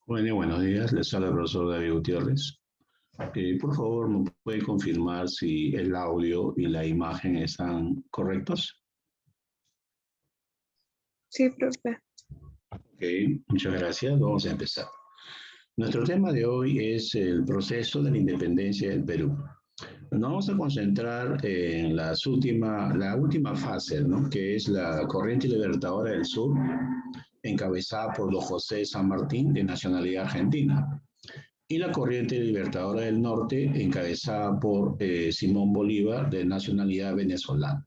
Bueno, buenos días. Les habla el profesor David Gutiérrez. Por favor, ¿me puede confirmar si el audio y la imagen están correctos? Sí, profe. Ok, muchas gracias. Vamos a empezar. Nuestro tema de hoy es el proceso de la independencia del Perú. Nos vamos a concentrar en la última fase, ¿no? Que es la corriente libertadora del sur, encabezada por don José San Martín, de nacionalidad argentina, y la corriente libertadora del norte, encabezada por Simón Bolívar, de nacionalidad venezolana.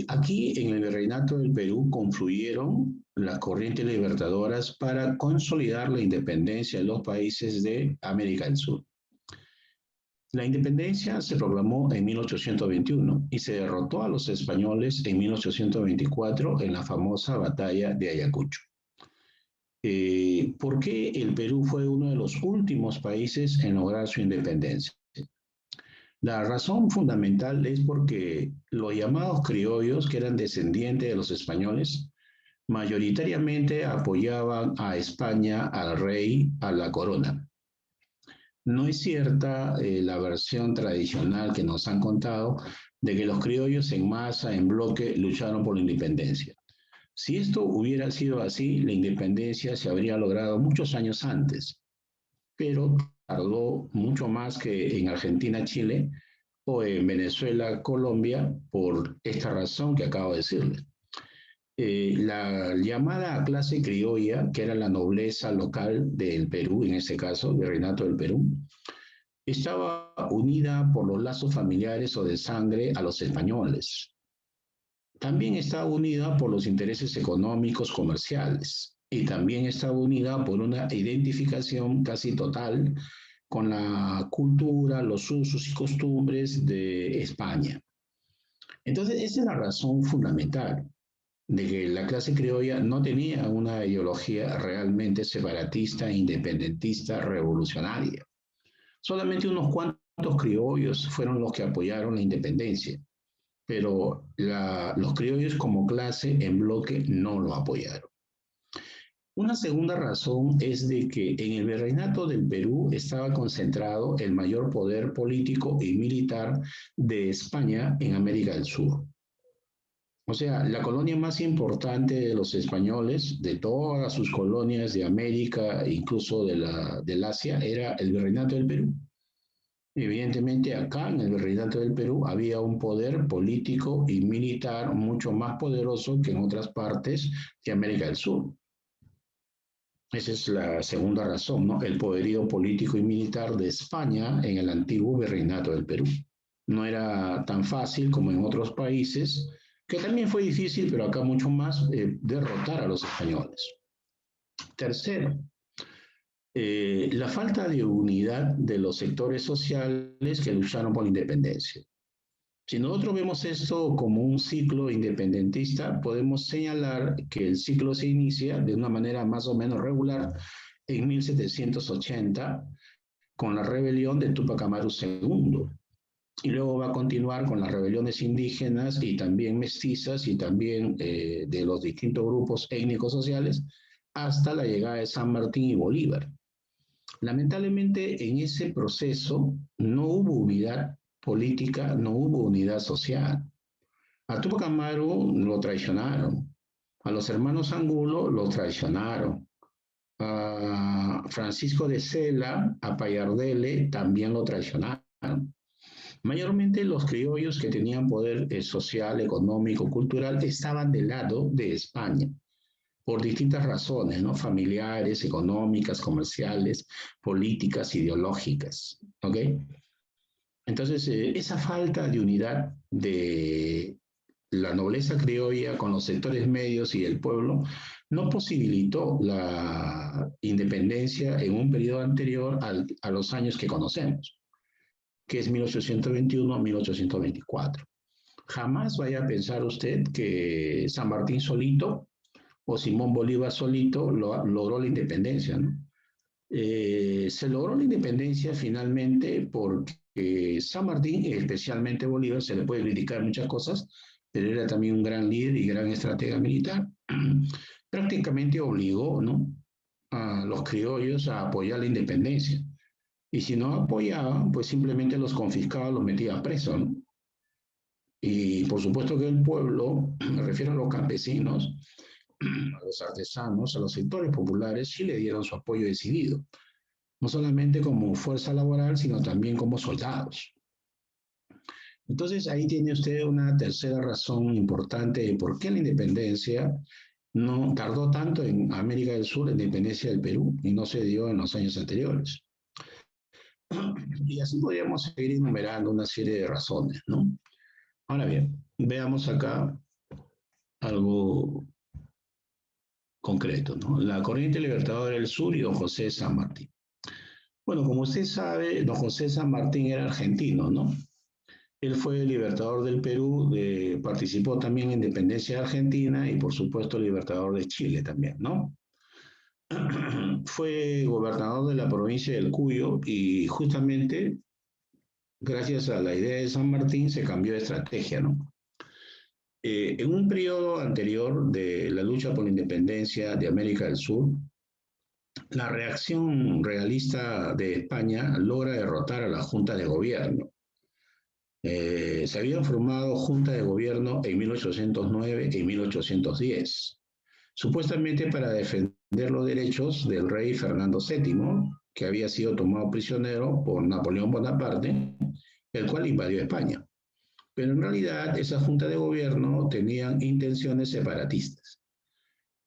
Aquí en el Virreinato del Perú confluyeron las corrientes libertadoras para consolidar la independencia de los países de América del Sur. La independencia se proclamó en 1821 y se derrotó a los españoles en 1824 en la famosa batalla de Ayacucho. ¿Por qué el Perú fue uno de los últimos países en lograr su independencia? La razón fundamental es porque los llamados criollos, que eran descendientes de los españoles, mayoritariamente apoyaban a España, al rey, a la corona. No es cierta la versión tradicional que nos han contado de que los criollos en masa, en bloque, lucharon por la independencia. Si esto hubiera sido así, la independencia se habría logrado muchos años antes, pero tardó mucho más que en Argentina, Chile o en Venezuela, Colombia, por esta razón que acabo de decirles. La llamada clase criolla, que era la nobleza local del Perú, en este caso, del Virreinato del Perú, estaba unida por los lazos familiares o de sangre a los españoles. También estaba unida por los intereses económicos comerciales y también estaba unida por una identificación casi total con la cultura, los usos y costumbres de España. Entonces, esa es la razón fundamental de que la clase criolla no tenía una ideología realmente separatista, independentista, revolucionaria. Solamente unos cuantos criollos fueron los que apoyaron la independencia, pero los criollos como clase en bloque no lo apoyaron. Una segunda razón es de que en el virreinato del Perú estaba concentrado el mayor poder político y militar de España en América del Sur. O sea, la colonia más importante de los españoles, de todas sus colonias de América, incluso del Asia, era el virreinato del Perú. Evidentemente, acá en el Virreinato del Perú había un poder político y militar mucho más poderoso que en otras partes de América del Sur. Esa es la segunda razón, ¿no? El poderío político y militar de España en el antiguo Virreinato del Perú. No era tan fácil como en otros países, que también fue difícil, pero acá mucho más, derrotar a los españoles. Tercero, la falta de unidad de los sectores sociales que lucharon por la independencia. Si nosotros vemos esto como un ciclo independentista, podemos señalar que el ciclo se inicia de una manera más o menos regular en 1780 con la rebelión de Túpac Amaru II. Y luego va a continuar con las rebeliones indígenas y también mestizas y también de los distintos grupos étnicos sociales hasta la llegada de San Martín y Bolívar. Lamentablemente en ese proceso no hubo unidad política, no hubo unidad social. A Túpac Amaru lo traicionaron, a los hermanos Angulo los traicionaron, a Francisco de Sela, a Payardele también lo traicionaron. Mayormente los criollos que tenían poder social, económico, cultural, estaban del lado de España por distintas razones, ¿no? Familiares, económicas, comerciales, políticas, ideológicas, ¿ok? Entonces, esa falta de unidad de la nobleza criolla con los sectores medios y el pueblo no posibilitó la independencia en un periodo anterior a los años que conocemos, que es 1821 a 1824. Jamás vaya a pensar usted que San Martín solito o Simón Bolívar solito logró la independencia, ¿no? Se logró la independencia finalmente porque San Martín, especialmente Bolívar, se le puede criticar muchas cosas, pero era también un gran líder y gran estratega militar. Prácticamente obligó, ¿no?, a los criollos a apoyar la independencia. Y si no apoyaban, pues simplemente los confiscaba, los metía presos, ¿no? Y por supuesto que el pueblo, me refiero a los campesinos, a los artesanos, a los sectores populares, sí le dieron su apoyo decidido, no solamente como fuerza laboral, sino también como soldados. Entonces ahí tiene usted una tercera razón importante de por qué la independencia no tardó tanto en América del Sur, la independencia del Perú, y no se dio en los años anteriores. Y así podríamos seguir enumerando una serie de razones, ¿no? Ahora bien, veamos acá algo concreto, ¿no? La corriente libertadora del sur y don José de San Martín. Bueno, como usted sabe, don José de San Martín era argentino, ¿no? Él fue el libertador del Perú, participó también en la independencia de Argentina y por supuesto libertador de Chile también, ¿no? Fue gobernador de la provincia del Cuyo y justamente gracias a la idea de San Martín se cambió de estrategia, ¿no? En un periodo anterior de la lucha por la independencia de América del Sur, la reacción realista de España logra derrotar a la Junta de Gobierno. Se habían formado juntas de gobierno en 1809 y 1810, supuestamente para defender los derechos del rey Fernando VII, que había sido tomado prisionero por Napoleón Bonaparte, el cual invadió España. Pero en realidad esa junta de gobierno tenían intenciones separatistas.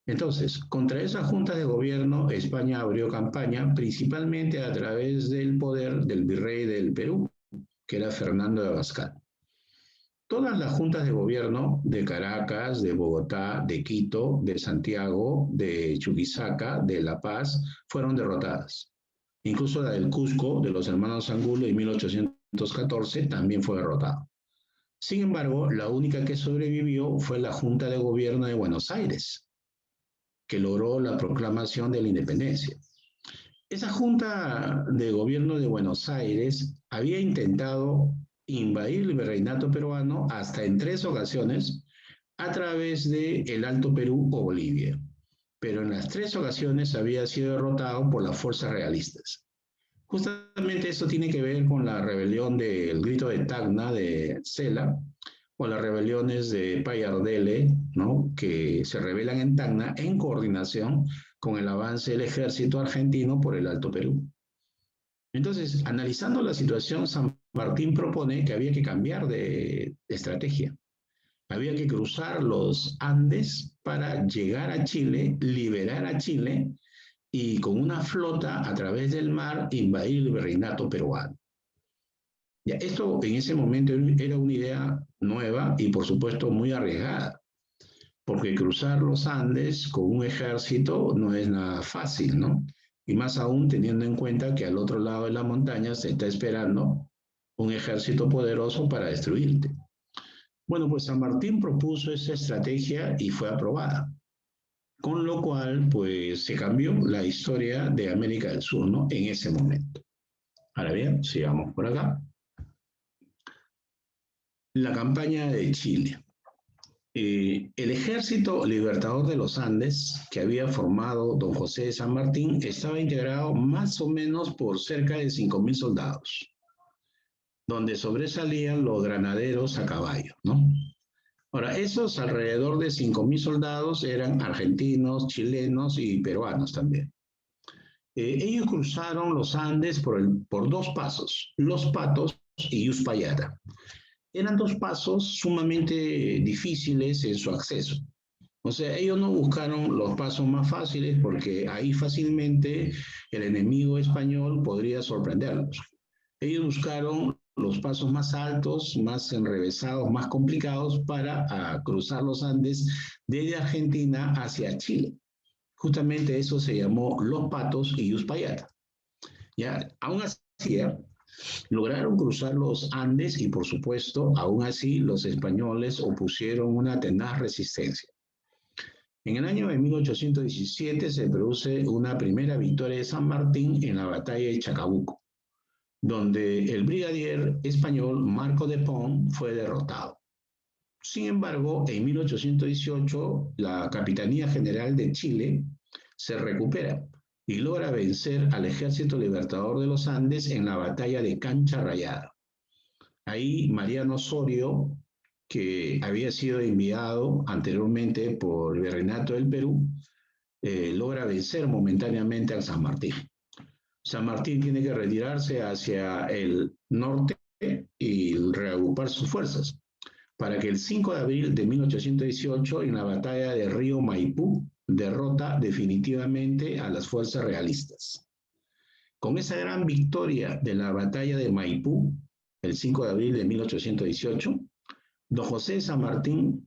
Entonces, contra esa junta de gobierno, España abrió campaña principalmente a través del poder del virrey del Perú, que era Fernando de Abascal. Todas las juntas de gobierno de Caracas, de Bogotá, de Quito, de Santiago, de Chuquisaca, de La Paz, fueron derrotadas. Incluso la del Cusco, de los hermanos Angulo, en 1814, también fue derrotada. Sin embargo, la única que sobrevivió fue la Junta de Gobierno de Buenos Aires, que logró la proclamación de la independencia. Esa Junta de Gobierno de Buenos Aires había intentado invadir el virreinato peruano hasta en 3 ocasiones a través del Alto Perú o Bolivia, pero en las 3 ocasiones había sido derrotado por las fuerzas realistas. Justamente eso tiene que ver con la rebelión del Grito de Tacna de Cela o las rebeliones de Payardele, ¿no? Que se rebelan en Tacna en coordinación con el avance del ejército argentino por el Alto Perú. Entonces, analizando la situación, San Martín propone que había que cambiar de estrategia. Había que cruzar los Andes para llegar a Chile, liberar a Chile y con una flota a través del mar invadir el virreinato peruano. Ya, esto en ese momento era una idea nueva y por supuesto muy arriesgada, porque cruzar los Andes con un ejército no es nada fácil, ¿no? Y más aún teniendo en cuenta que al otro lado de la montaña se está esperando un ejército poderoso para destruirte. Bueno, pues San Martín propuso esa estrategia y fue aprobada, con lo cual pues se cambió la historia de América del Sur, ¿no? En ese momento. Ahora bien, sigamos por acá. La campaña de Chile. El Ejército Libertador de los Andes, que había formado don José de San Martín, estaba integrado más o menos por cerca de 5.000 soldados, donde sobresalían los granaderos a caballo, ¿no? Ahora, esos alrededor de 5.000 soldados eran argentinos, chilenos y peruanos también. Ellos cruzaron los Andes por 2 pasos, Los Patos y Uspallata. Eran 2 pasos sumamente difíciles en su acceso. O sea, ellos no buscaron los pasos más fáciles porque ahí fácilmente el enemigo español podría sorprenderlos. Ellos buscaron los pasos más altos, más enrevesados, más complicados para cruzar los Andes desde Argentina hacia Chile. Justamente eso se llamó Los Patos y Uspallata. Ya, aún así, lograron cruzar los Andes y por supuesto, aún así, los españoles opusieron una tenaz resistencia. En el año de 1817 se produce una primera victoria de San Martín en la batalla de Chacabuco, donde el brigadier español Marco de Pont fue derrotado. Sin embargo, en 1818 la Capitanía General de Chile se recupera, y logra vencer al Ejército Libertador de los Andes en la batalla de Cancha Rayada. Ahí Mariano Osorio, que había sido enviado anteriormente por el Virreinato del Perú, logra vencer momentáneamente al San Martín. San Martín tiene que retirarse hacia el norte y reagrupar sus fuerzas, para que el 5 de abril de 1818, en la batalla de Río Maipú, derrota definitivamente a las fuerzas realistas. Con esa gran victoria de la batalla de Maipú, el 5 de abril de 1818, don José San Martín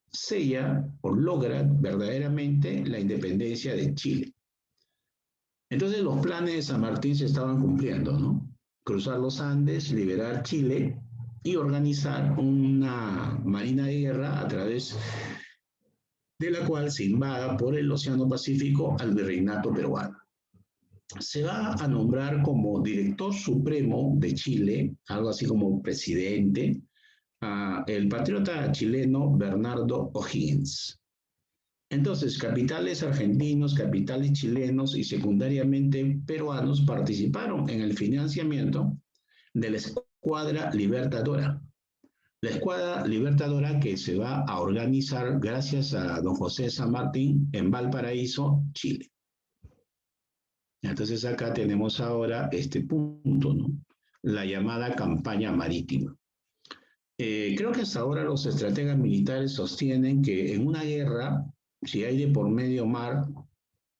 sella o logra verdaderamente la independencia de Chile. Entonces los planes de San Martín se estaban cumpliendo, ¿no? Cruzar los Andes, liberar Chile y organizar una marina de guerra a través de la cual se invada por el Océano Pacífico al virreinato peruano. Se va a nombrar como director supremo de Chile, algo así como presidente, el patriota chileno Bernardo O'Higgins. Entonces, capitales argentinos, capitales chilenos y secundariamente peruanos participaron en el financiamiento de la Escuadra Libertadora. La Escuadra Libertadora que se va a organizar gracias a don José San Martín en Valparaíso, Chile. Entonces acá tenemos ahora este punto, ¿no? La llamada campaña marítima. Creo que hasta ahora los estrategas militares sostienen que en una guerra, si hay de por medio mar,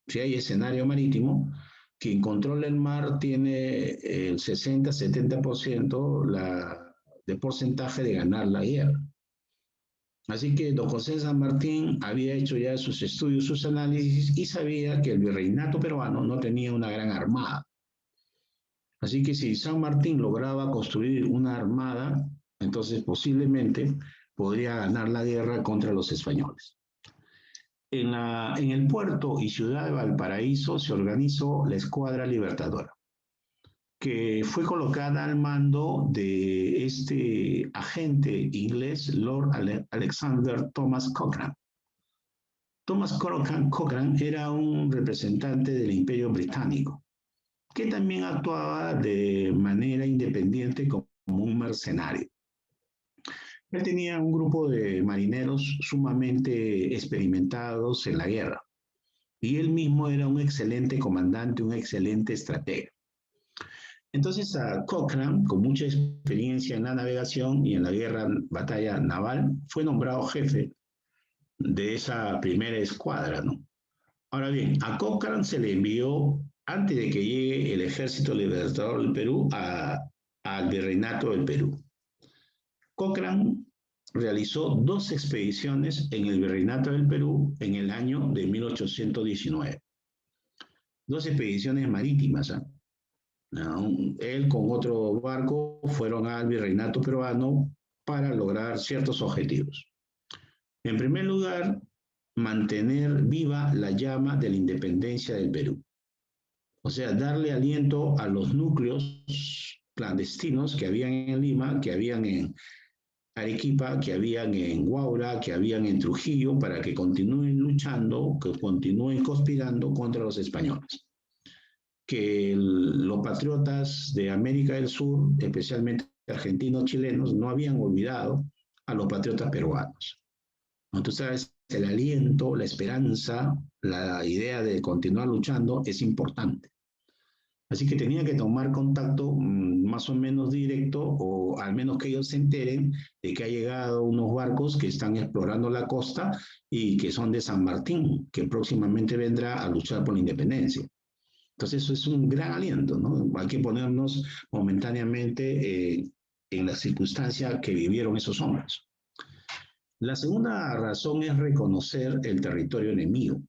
si hay escenario marítimo, quien controla el mar tiene el 60-70% de porcentaje de ganar la guerra. Así que don José San Martín había hecho ya sus estudios, sus análisis y sabía que el virreinato peruano no tenía una gran armada. Así que si San Martín lograba construir una armada, entonces posiblemente podría ganar la guerra contra los españoles. En el puerto y ciudad de Valparaíso se organizó la Escuadra Libertadora, que fue colocada al mando de este agente inglés, Lord Alexander Thomas Cochrane. Thomas Cochrane era un representante del Imperio Británico, que también actuaba de manera independiente como un mercenario. Él tenía un grupo de marineros sumamente experimentados en la guerra, y él mismo era un excelente comandante, un excelente estratega. Entonces a Cochrane, con mucha experiencia en la navegación y en la batalla naval, fue nombrado jefe de esa primera escuadra, ¿no? Ahora bien, a Cochrane se le envió, antes de que llegue el Ejército Libertador del Perú, al Virreinato del Perú. Cochrane realizó 2 expediciones en el Virreinato del Perú en el año de 1819. 2 expediciones marítimas, ¿eh? Él con otro barco fueron al virreinato peruano para lograr ciertos objetivos. En primer lugar, mantener viva la llama de la independencia del Perú. O sea, darle aliento a los núcleos clandestinos que habían en Lima, que habían en Arequipa, que habían en Huaura, que habían en Trujillo, para que continúen luchando, que continúen conspirando contra los españoles. Que los patriotas de América del Sur, especialmente argentinos, chilenos, no habían olvidado a los patriotas peruanos. Entonces, el aliento, la esperanza, la idea de continuar luchando es importante. Así que tenía que tomar contacto más o menos directo, o al menos que ellos se enteren de que ha llegado unos barcos que están explorando la costa y que son de San Martín, que próximamente vendrá a luchar por la independencia. Entonces eso es un gran aliento, ¿no? Hay que ponernos momentáneamente en la circunstancia que vivieron esos hombres. La segunda razón es reconocer el territorio enemigo,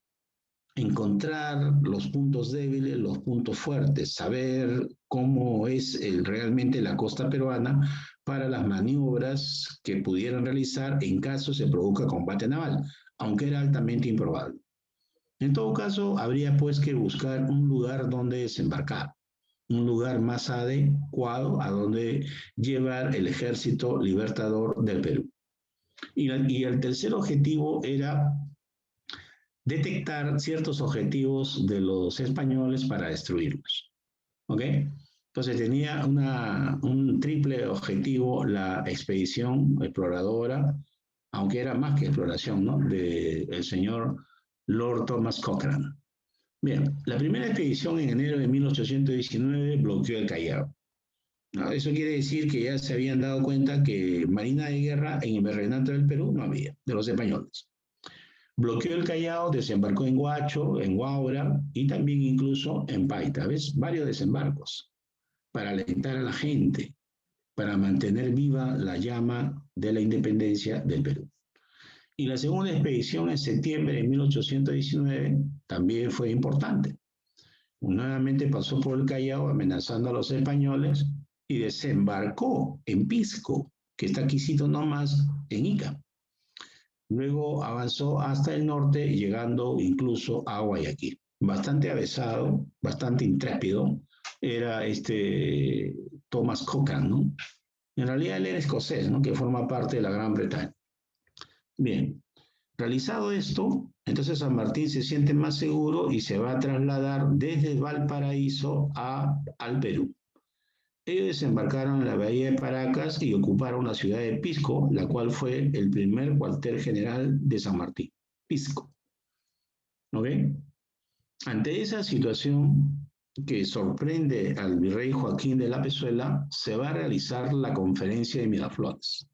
encontrar los puntos débiles, los puntos fuertes, saber cómo es realmente la costa peruana para las maniobras que pudieran realizar en caso se produzca combate naval, aunque era altamente improbable. En todo caso, habría pues que buscar un lugar donde desembarcar, un lugar más adecuado a donde llevar el Ejército Libertador del Perú. Y el tercer objetivo era detectar ciertos objetivos de los españoles para destruirlos. ¿Ok? Entonces tenía un triple objetivo la expedición exploradora, aunque era más que exploración, ¿no? Del señor Lord Thomas Cochrane. Bien, la primera expedición en enero de 1819 bloqueó el Callao. ¿No? Eso quiere decir que ya se habían dado cuenta que marina de guerra en el virreinato del Perú no había, de los españoles. Bloqueó el Callao, desembarcó en Huacho, en Huaura y también incluso en Paita. ¿Ves? Varios desembarcos para alentar a la gente, para mantener viva la llama de la independencia del Perú. Y la segunda expedición en septiembre de 1819 también fue importante. Nuevamente pasó por el Callao amenazando a los españoles y desembarcó en Pisco, que está quisito nomás en Ica. Luego avanzó hasta el norte, llegando incluso a Guayaquil. Bastante avesado, bastante intrépido, era este Thomas Cochrane, ¿no? En realidad él era escocés, ¿no? Que forma parte de la Gran Bretaña. Bien, realizado esto, entonces San Martín se siente más seguro y se va a trasladar desde Valparaíso al Perú. Ellos desembarcaron en la bahía de Paracas y ocuparon la ciudad de Pisco, la cual fue el primer cuartel general de San Martín. Pisco. ¿Ok? Ante esa situación que sorprende al virrey Joaquín de la Pezuela, se va a realizar la conferencia de Miraflores.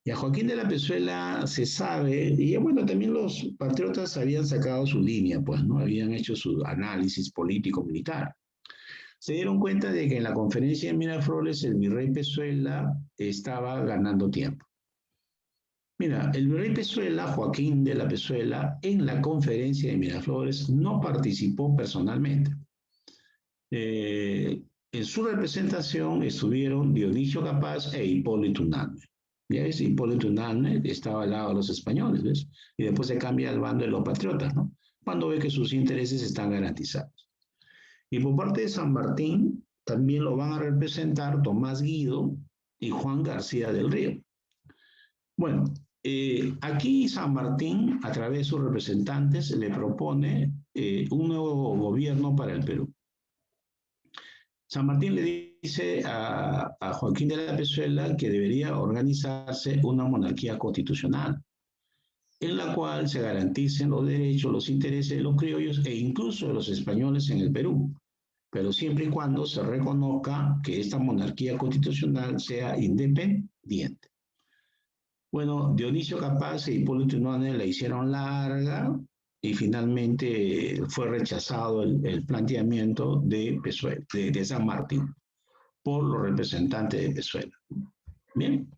Y a Joaquín de la Pezuela se sabe, y bueno, también los patriotas habían sacado su línea, pues, ¿no? Habían hecho su análisis político-militar. Se dieron cuenta de que en la conferencia de Miraflores el virrey Pezuela estaba ganando tiempo. Mira, el virrey Pezuela, Joaquín de la Pezuela, en la conferencia de Miraflores no participó personalmente. En su representación estuvieron Dionisio Capaz e Hipólito Unanue. Ya ves, Hipólito Unanue estaba al lado de los españoles, ¿ves? Y después se cambia al bando de los patriotas, ¿no? Cuando ve que sus intereses están garantizados. Y por parte de San Martín también lo van a representar Tomás Guido y Juan García del Río. Bueno, aquí San Martín, a través de sus representantes, le propone un nuevo gobierno para el Perú. San Martín le dice a Joaquín de la Pezuela que debería organizarse una monarquía constitucional, en la cual se garanticen los derechos, los intereses de los criollos e incluso de los españoles en el Perú, pero siempre y cuando se reconozca que esta monarquía constitucional sea independiente. Bueno, Dionisio Capaz e Hipólito Unanue la hicieron larga y finalmente fue rechazado el planteamiento de Pezuela, de San Martín, por los representantes de Pezuela. Bien.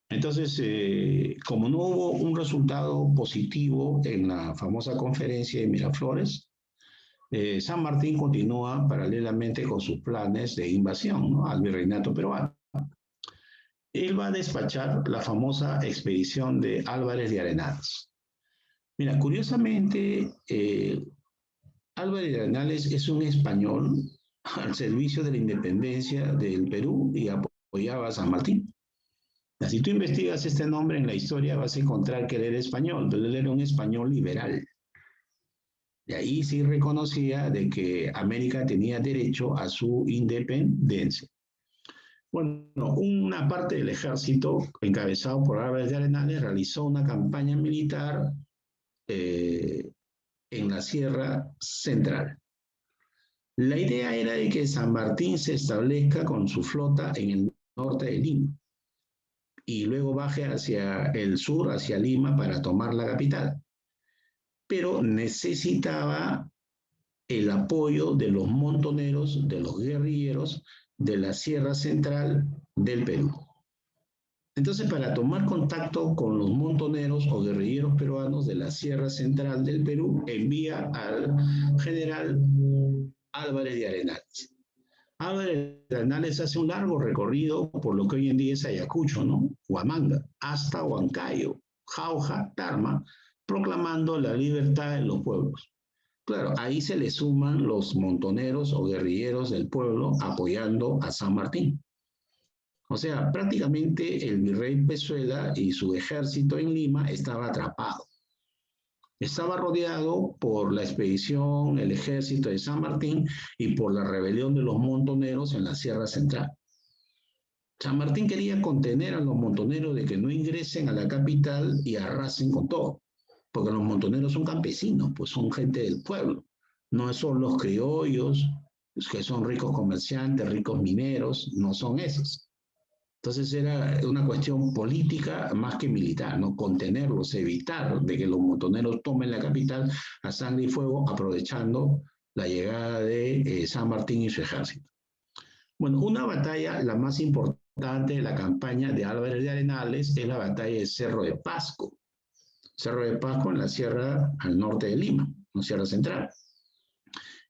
Entonces, como no hubo un resultado positivo en la famosa conferencia de Miraflores, San Martín continúa paralelamente con sus planes de invasión, ¿no?, al virreinato peruano. Él va a despachar la famosa expedición de Álvarez de Arenales. Mira, curiosamente, Álvarez de Arenales es un español al servicio de la independencia del Perú y apoyaba a San Martín. Si tú investigas este nombre en la historia, vas a encontrar que él era español, pero él era un español liberal. Y ahí sí reconocía de que América tenía derecho a su independencia. Bueno, una parte del ejército, encabezado por Álvarez de Arenales, realizó una campaña militar en la Sierra Central. La idea era de que San Martín se establezca con su flota en el norte de Lima y luego baje hacia el sur, hacia Lima, para tomar la capital. Pero necesitaba el apoyo de los montoneros, de los guerrilleros de la Sierra Central del Perú. Entonces, para tomar contacto con los montoneros o guerrilleros peruanos de la Sierra Central del Perú, envía al general Álvarez de Arenales. Álvarez de Arenales hace un largo recorrido por lo que hoy en día es Ayacucho, ¿no?, Huamanga, hasta Huancayo, Jauja, Tarma, proclamando la libertad de los pueblos. Claro, ahí se le suman los montoneros o guerrilleros del pueblo apoyando a San Martín. O sea, prácticamente el virrey Pezuela y su ejército en Lima estaba atrapado. Estaba rodeado por la expedición, el ejército de San Martín y por la rebelión de los montoneros en la Sierra Central. San Martín quería contener a los montoneros de que no ingresen a la capital y arrasen con todo, porque los montoneros son campesinos, pues son gente del pueblo, no son los criollos, que son ricos comerciantes, ricos mineros, no son esos. Entonces era una cuestión política más que militar, ¿no? Contenerlos, evitar de que los montoneros tomen la capital a sangre y fuego, aprovechando la llegada de San Martín y su ejército. Bueno, una batalla, la más importante de la campaña de Álvarez de Arenales, es la batalla de Cerro de Pasco. Cerro de Pasco en la sierra al norte de Lima, en la Sierra Central.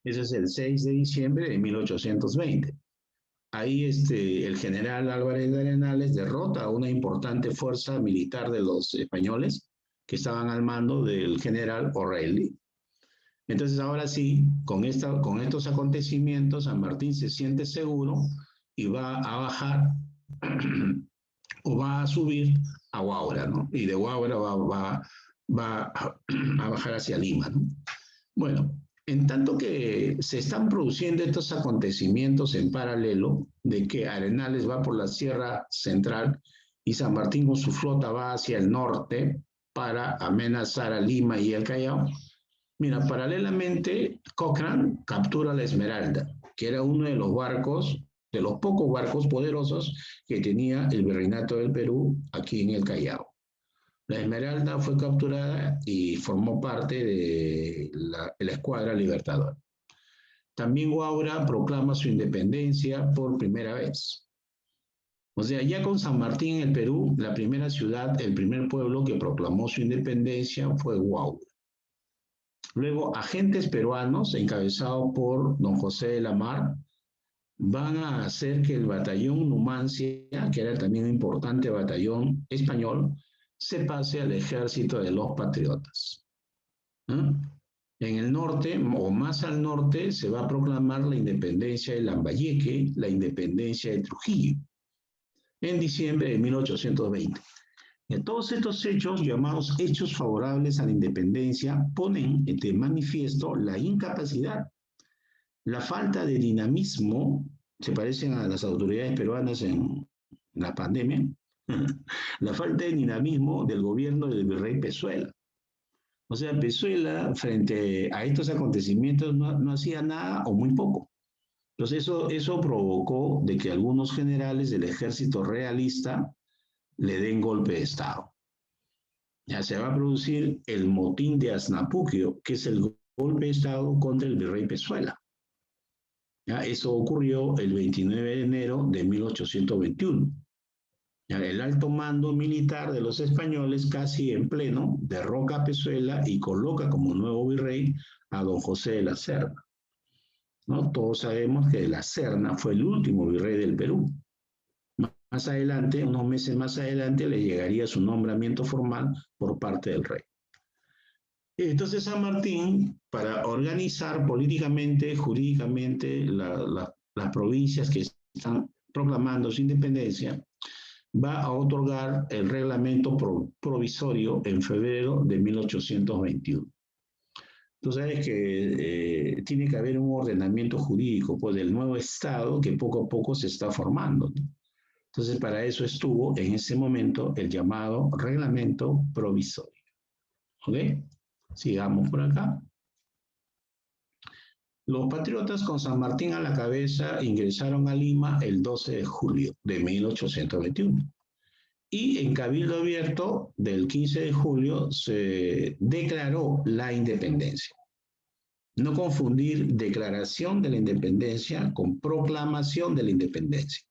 Ese es el 6 de diciembre de 1820. Ahí el general Álvarez de Arenales derrota a una importante fuerza militar de los españoles que estaban al mando del general O'Reilly. Entonces ahora sí, con estos acontecimientos, San Martín se siente seguro y va a bajar o va a subir a Huaura, ¿no? Y de Huaura va a bajar hacia Lima, ¿no? Bueno, en tanto que se están produciendo estos acontecimientos en paralelo, de que Arenales va por la Sierra Central y San Martín con su flota va hacia el norte para amenazar a Lima y el Callao. Mira, paralelamente, Cochrane captura la Esmeralda, que era uno de los barcos, de los pocos barcos poderosos que tenía el Virreinato del Perú aquí en el Callao. La Esmeralda fue capturada y formó parte de la escuadra libertadora. También Huaura proclama su independencia por primera vez. O sea, ya con San Martín en el Perú, la primera ciudad, el primer pueblo que proclamó su independencia fue Huaura. Luego, agentes peruanos, encabezados por don José de la Mar, van a hacer que el batallón Numancia, que era también un importante batallón español, se pase al ejército de los patriotas. ¿Eh? En el norte, o más al norte, se va a proclamar la independencia de Lambayeque, la independencia de Trujillo, en diciembre de 1820. Y todos estos hechos, llamados hechos favorables a la independencia, ponen de manifiesto la incapacidad, la falta de dinamismo, se parecen a las autoridades peruanas en la pandemia, la falta de dinamismo del gobierno del virrey Pezuela. O sea, Pezuela, frente a estos acontecimientos, no hacía nada o muy poco. Entonces, eso provocó de que algunos generales del ejército realista le den golpe de Estado. Ya se va a producir el motín de Asnapuquio, que es el golpe de Estado contra el virrey Pezuela. ¿Ya? Eso ocurrió el 29 de enero de 1821. ¿Ya? El alto mando militar de los españoles, casi en pleno, derroca a Pezuela y coloca como nuevo virrey a don José de la Serna. ¿No? Todos sabemos que de la Serna fue el último virrey del Perú. Más adelante, unos meses más adelante, le llegaría su nombramiento formal por parte del rey. Entonces San Martín, para organizar políticamente, jurídicamente las provincias que están proclamando su independencia, va a otorgar el reglamento provisorio en febrero de 1821. Tú sabes que tiene que haber un ordenamiento jurídico pues, del nuevo Estado que poco a poco se está formando, ¿no? Entonces, para eso estuvo en ese momento el llamado reglamento provisorio. ¿Ok? Sigamos por acá. Los patriotas con San Martín a la cabeza ingresaron a Lima el 12 de julio de 1821. Y en Cabildo Abierto del 15 de julio se declaró la independencia. No confundir declaración de la independencia con proclamación de la independencia.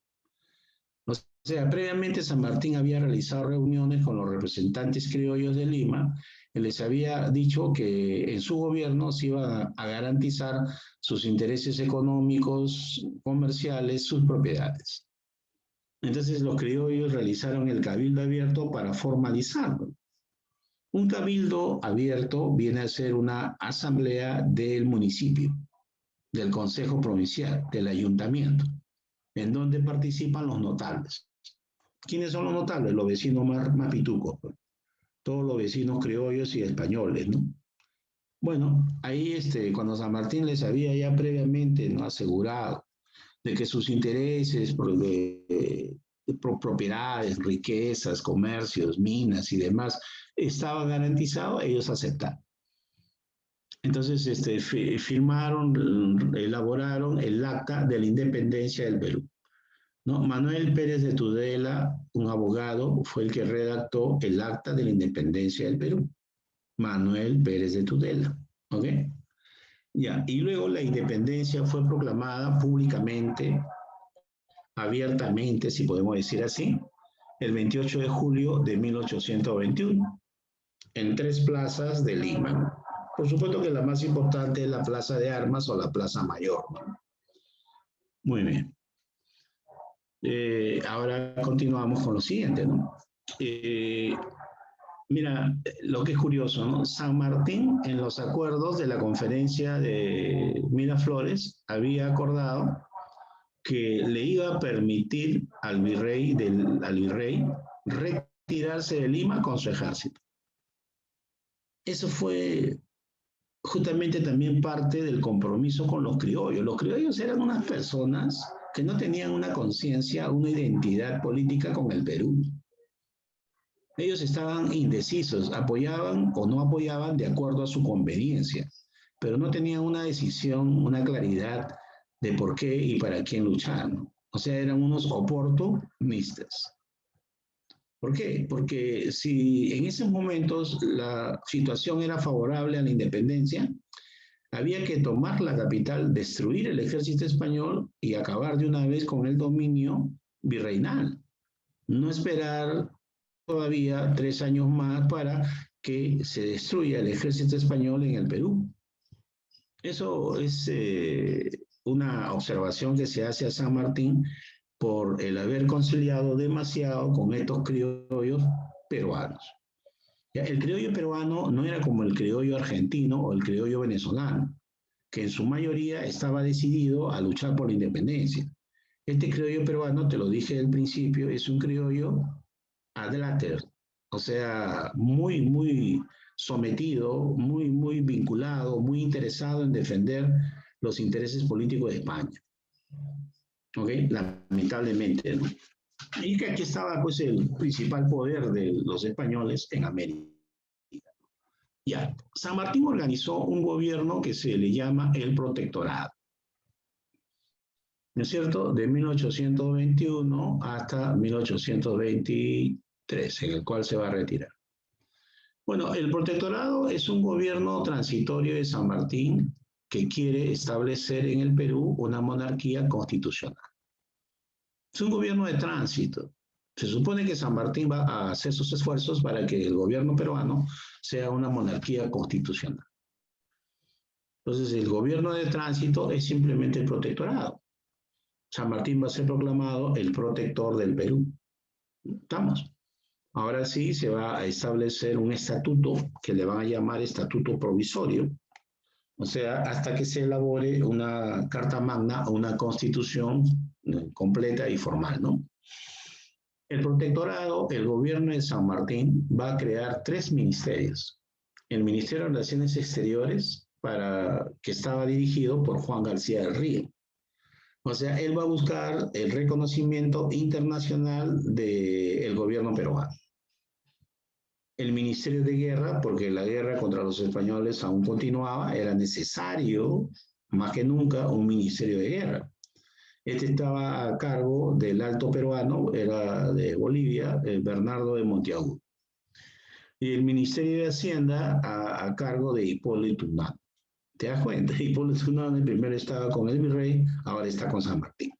O sea, previamente San Martín había realizado reuniones con los representantes criollos de Lima y les había dicho que en su gobierno se iba a garantizar sus intereses económicos, comerciales, sus propiedades. Entonces los criollos realizaron el cabildo abierto para formalizarlo. Un cabildo abierto viene a ser una asamblea del municipio, del consejo provincial, del ayuntamiento, en donde participan los notables. ¿Quiénes son los notables? Los vecinos más pitucos, pues. Todos los vecinos criollos y españoles, ¿no? Bueno, ahí cuando San Martín les había ya previamente, ¿no?, asegurado de que sus intereses por propiedades, riquezas, comercios, minas y demás estaban garantizados, ellos aceptaron. Entonces, firmaron, elaboraron el Acta de la Independencia del Perú, ¿no? Manuel Pérez de Tudela, un abogado, fue el que redactó el Acta de la Independencia del Perú. Manuel Pérez de Tudela, ¿ok? Ya, y luego la independencia fue proclamada públicamente, abiertamente, si podemos decir así, el 28 de julio de 1821, en 3 plazas de Lima. Por supuesto que la más importante es la Plaza de Armas o la Plaza Mayor, ¿no? Muy bien. Ahora continuamos con lo siguiente, ¿no? Mira, lo que es curioso, ¿no? San Martín, en los acuerdos de la conferencia de Miraflores, había acordado que le iba a permitir al virrey retirarse de Lima con su ejército. Eso fue justamente también parte del compromiso con los criollos. Los criollos eran unas personas que no tenían una conciencia, una identidad política con el Perú. Ellos estaban indecisos, apoyaban o no apoyaban de acuerdo a su conveniencia, pero no tenían una decisión, una claridad de por qué y para quién luchar, ¿no? O sea, eran unos oportunistas. ¿Por qué? Porque si en esos momentos la situación era favorable a la independencia, había que tomar la capital, destruir el ejército español y acabar de una vez con el dominio virreinal. No esperar todavía 3 años más para que se destruya el ejército español en el Perú. Eso es una observación que se hace a San Martín por el haber conciliado demasiado con estos criollos peruanos. Ya, el criollo peruano no era como el criollo argentino o el criollo venezolano, que en su mayoría estaba decidido a luchar por la independencia. Este criollo peruano, te lo dije al principio, es un criollo adláter, o sea, muy, muy sometido, muy, muy vinculado, muy interesado en defender los intereses políticos de España. ¿Ok? Lamentablemente, ¿no? Y que aquí estaba, pues, el principal poder de los españoles en América. Ya, San Martín organizó un gobierno que se le llama el Protectorado, ¿no es cierto? De 1821 hasta 1823, en el cual se va a retirar. Bueno, el Protectorado es un gobierno transitorio de San Martín que quiere establecer en el Perú una monarquía constitucional. Es un gobierno de tránsito. Se supone que San Martín va a hacer sus esfuerzos para que el gobierno peruano sea una monarquía constitucional. Entonces, el gobierno de tránsito es simplemente el protectorado. San Martín va a ser proclamado el protector del Perú. ¿Estamos? Ahora sí se va a establecer un estatuto que le van a llamar estatuto provisorio, o sea, hasta que se elabore una carta magna o una constitución completa y formal, ¿no? El protectorado, el gobierno de San Martín, va a crear 3 ministerios. El Ministerio de Relaciones Exteriores, que estaba dirigido por Juan García del Río. O sea, él va a buscar el reconocimiento internacional del gobierno peruano. El Ministerio de Guerra, porque la guerra contra los españoles aún continuaba, era necesario, más que nunca, un Ministerio de Guerra. Este estaba a cargo del alto peruano, era de Bolivia, Bernardo de Monteagudo. Y el Ministerio de Hacienda a cargo de Hipólito Unanue. ¿Te das cuenta? Hipólito Unanue primero estaba con el virrey, ahora está con San Martín.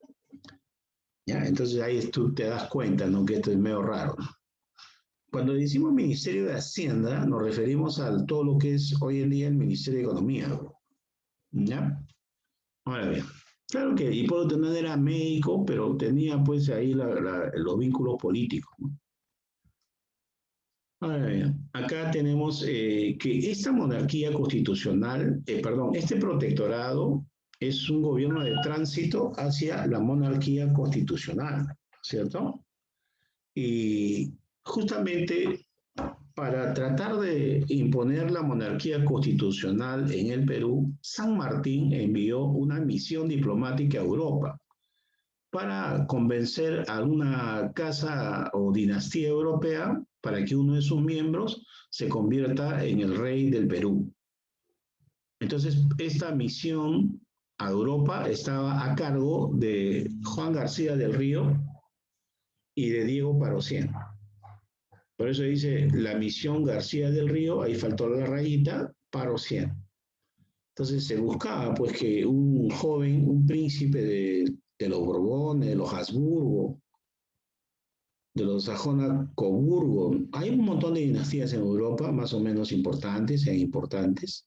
¿Ya? Entonces ahí tú te das cuenta, ¿no?, que esto es medio raro. Cuando decimos Ministerio de Hacienda, nos referimos a todo lo que es hoy en día el Ministerio de Economía. ¿Ya? Ahora bien, claro que Hipólito Unanue era médico, pero tenía pues ahí los vínculos políticos, ¿no? Ahora bien, acá tenemos que esta monarquía constitucional, este protectorado es un gobierno de tránsito hacia la monarquía constitucional, ¿cierto? Y justamente para tratar de imponer la monarquía constitucional en el Perú, San Martín envió una misión diplomática a Europa para convencer a una casa o dinastía europea para que uno de sus miembros se convierta en el rey del Perú. Entonces, esta misión a Europa estaba a cargo de Juan García del Río y de Diego Parocién. Por eso dice la misión García del Río, ahí faltó la rayita, Parocién. Entonces se buscaba pues que un joven, un príncipe de los Borbones, de los Habsburgo, de los Sajona-Coburgo, hay un montón de dinastías en Europa, más o menos importantes e importantes,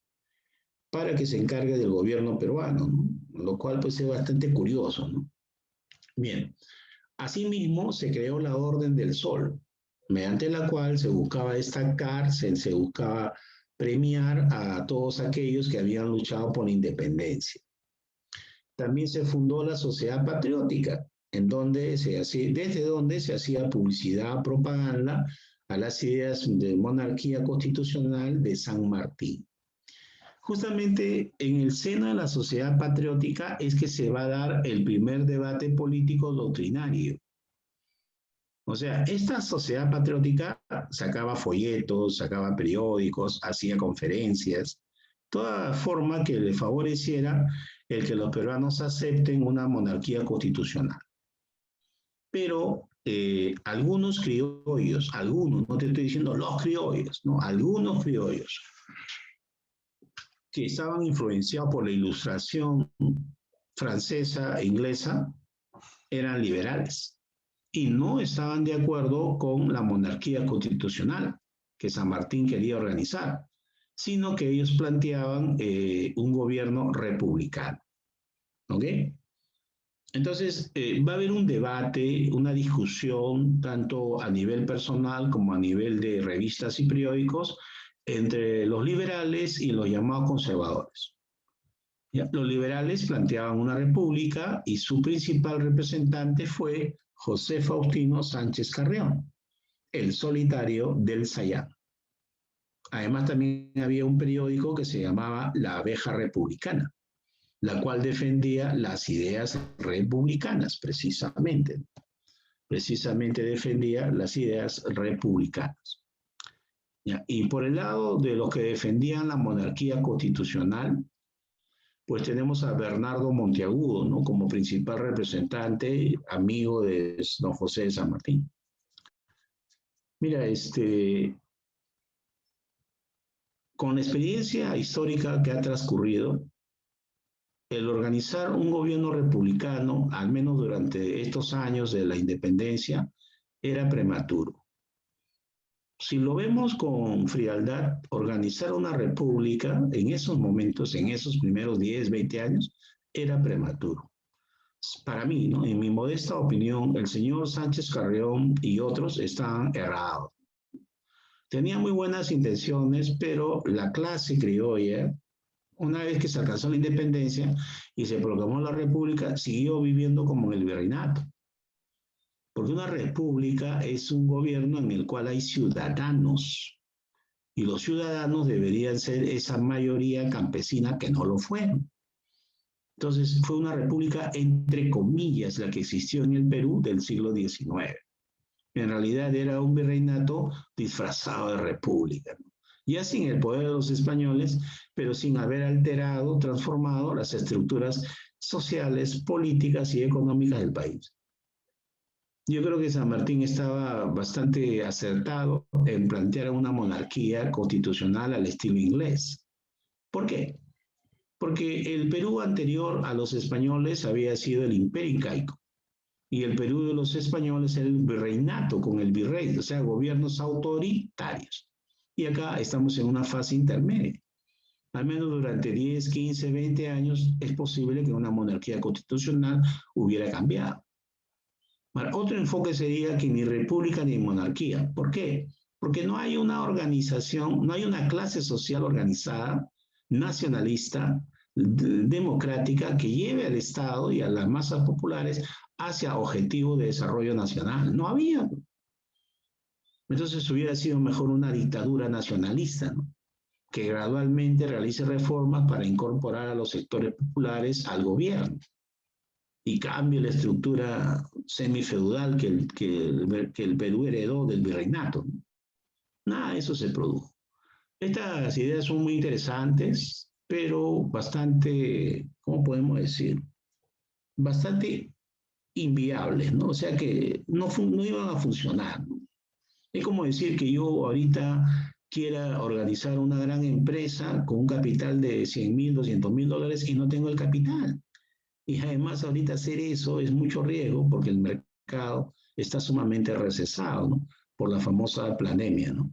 para que se encargue del gobierno peruano, ¿no? Lo cual pues es bastante curioso, ¿no? Bien, asimismo se creó la Orden del Sol, mediante la cual se buscaba destacar, se buscaba premiar a todos aquellos que habían luchado por la independencia. También se fundó la Sociedad Patriótica, en donde desde donde se hacía publicidad, propaganda a las ideas de monarquía constitucional de San Martín. Justamente en el seno de la Sociedad Patriótica es que se va a dar el primer debate político doctrinario. O sea, esta Sociedad Patriótica sacaba folletos, sacaba periódicos, hacía conferencias, toda forma que le favoreciera el que los peruanos acepten una monarquía constitucional. Pero algunos criollos, algunos, no te estoy diciendo los criollos, no, algunos criollos que estaban influenciados por la ilustración francesa e inglesa eran liberales y no estaban de acuerdo con la monarquía constitucional que San Martín quería organizar, sino que ellos planteaban un gobierno republicano. ¿Ok? Entonces, va a haber un debate, una discusión, tanto a nivel personal como a nivel de revistas y periódicos, entre los liberales y los llamados conservadores. ¿Ya? Los liberales planteaban una república y su principal representante fue José Faustino Sánchez Carrión, el solitario del Sayán. Además, también había un periódico que se llamaba La Abeja Republicana, la cual defendía las ideas republicanas, precisamente. Precisamente defendía las ideas republicanas. ¿Ya? Y por el lado de los que defendían la monarquía constitucional, pues tenemos a Bernardo Monteagudo, ¿no? Como principal representante, amigo de don José de San Martín. Mira, con la experiencia histórica que ha transcurrido, el organizar un gobierno republicano, al menos durante estos años de la independencia, era prematuro. Si lo vemos con frialdad, organizar una república en esos momentos, en esos primeros 10, 20 años, era prematuro. Para mí, ¿no? En mi modesta opinión, el señor Sánchez Carrión y otros estaban errados. Tenían muy buenas intenciones, pero la clase criolla, una vez que se alcanzó la independencia y se proclamó la república, siguió viviendo como en el virreinato. Porque una república es un gobierno en el cual hay ciudadanos, y los ciudadanos deberían ser esa mayoría campesina que no lo fueron. Entonces fue una república entre comillas la que existió en el Perú del siglo XIX. En realidad era un virreinato disfrazado de república, ¿no? Ya sin el poder de los españoles, pero sin haber alterado, transformado las estructuras sociales, políticas y económicas del país. Yo creo que San Martín estaba bastante acertado en plantear una monarquía constitucional al estilo inglés. ¿Por qué? Porque el Perú anterior a los españoles había sido el imperio incaico y el Perú de los españoles era el virreinato con el virrey, o sea, gobiernos autoritarios. Y acá estamos en una fase intermedia. Al menos durante 10, 15, 20 años es posible que una monarquía constitucional hubiera cambiado. Ahora, otro enfoque sería que ni república ni monarquía. ¿Por qué? Porque no hay una organización, no hay una clase social organizada, nacionalista, democrática, que lleve al Estado y a las masas populares hacia objetivos de desarrollo nacional. No había. Entonces hubiera sido mejor una dictadura nacionalista, ¿no? Que gradualmente realice reformas para incorporar a los sectores populares al gobierno y cambie la estructura semifeudal que el Perú heredó del virreinato. Nada de eso se produjo. Estas ideas son muy interesantes, pero bastante, ¿cómo podemos decir? Bastante inviables, ¿no? O sea que no iban a funcionar, ¿no? Es como decir que yo ahorita quiera organizar una gran empresa con un capital de 100.000, 200.000 dólares y no tengo el capital. Y además ahorita hacer eso es mucho riesgo porque el mercado está sumamente recesado, ¿no? Por la famosa pandemia, ¿no?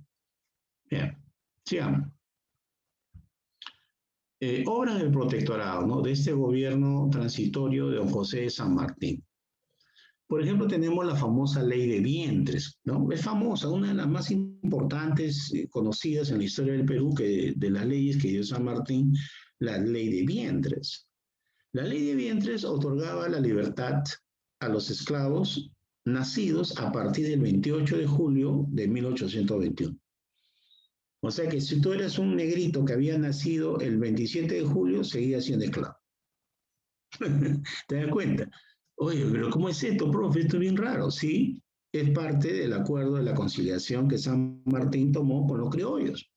Bien, sigamos. Obras del protectorado, ¿no? De este gobierno transitorio de don José de San Martín. Por ejemplo, tenemos la famosa ley de vientres, ¿no? Es famosa, una de las más importantes conocidas en la historia del Perú que de las leyes que dio San Martín, la ley de vientres. La ley de vientres otorgaba la libertad a los esclavos nacidos a partir del 28 de julio de 1821. O sea que si tú eras un negrito que había nacido el 27 de julio, seguías siendo esclavo. ¿Te das cuenta? Oye, pero ¿cómo es esto, profe? Esto es bien raro. Sí, es parte del acuerdo de la conciliación que San Martín tomó con los criollos.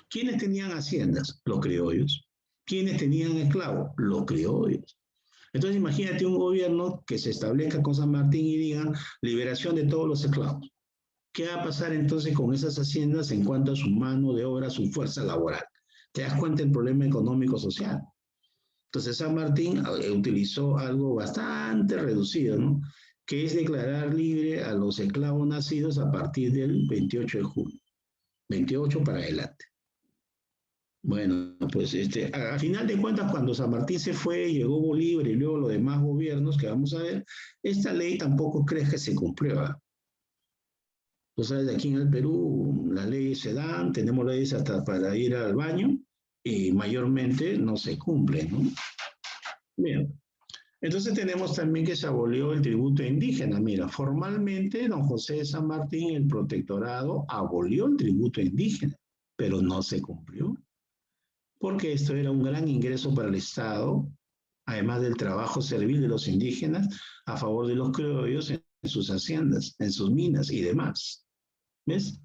¿Quiénes tenían haciendas? Los criollos. ¿Quiénes tenían esclavos? Los criollos. Entonces imagínate un gobierno que se establezca con San Martín y diga liberación de todos los esclavos. ¿Qué va a pasar entonces con esas haciendas en cuanto a su mano de obra, su fuerza laboral? ¿Te das cuenta del problema económico-social? Entonces San Martín utilizó algo bastante reducido, ¿no? Que es declarar libre a los esclavos nacidos a partir del 28 de julio, 28 para adelante. Bueno, pues a final de cuentas, cuando San Martín se fue, llegó Bolívar y luego los demás gobiernos que vamos a ver, esta ley tampoco crees que se cumplió. Tú sabes, aquí en el Perú las leyes se dan, tenemos leyes hasta para ir al baño y mayormente no se cumplen, ¿no? Bien. Entonces tenemos también que se abolió el tributo indígena. Mira, formalmente don José de San Martín, el protectorado, abolió el tributo indígena, pero no se cumplió, porque esto era un gran ingreso para el Estado, además del trabajo servil de los indígenas a favor de los criollos en sus haciendas, en sus minas y demás. ¿Ves?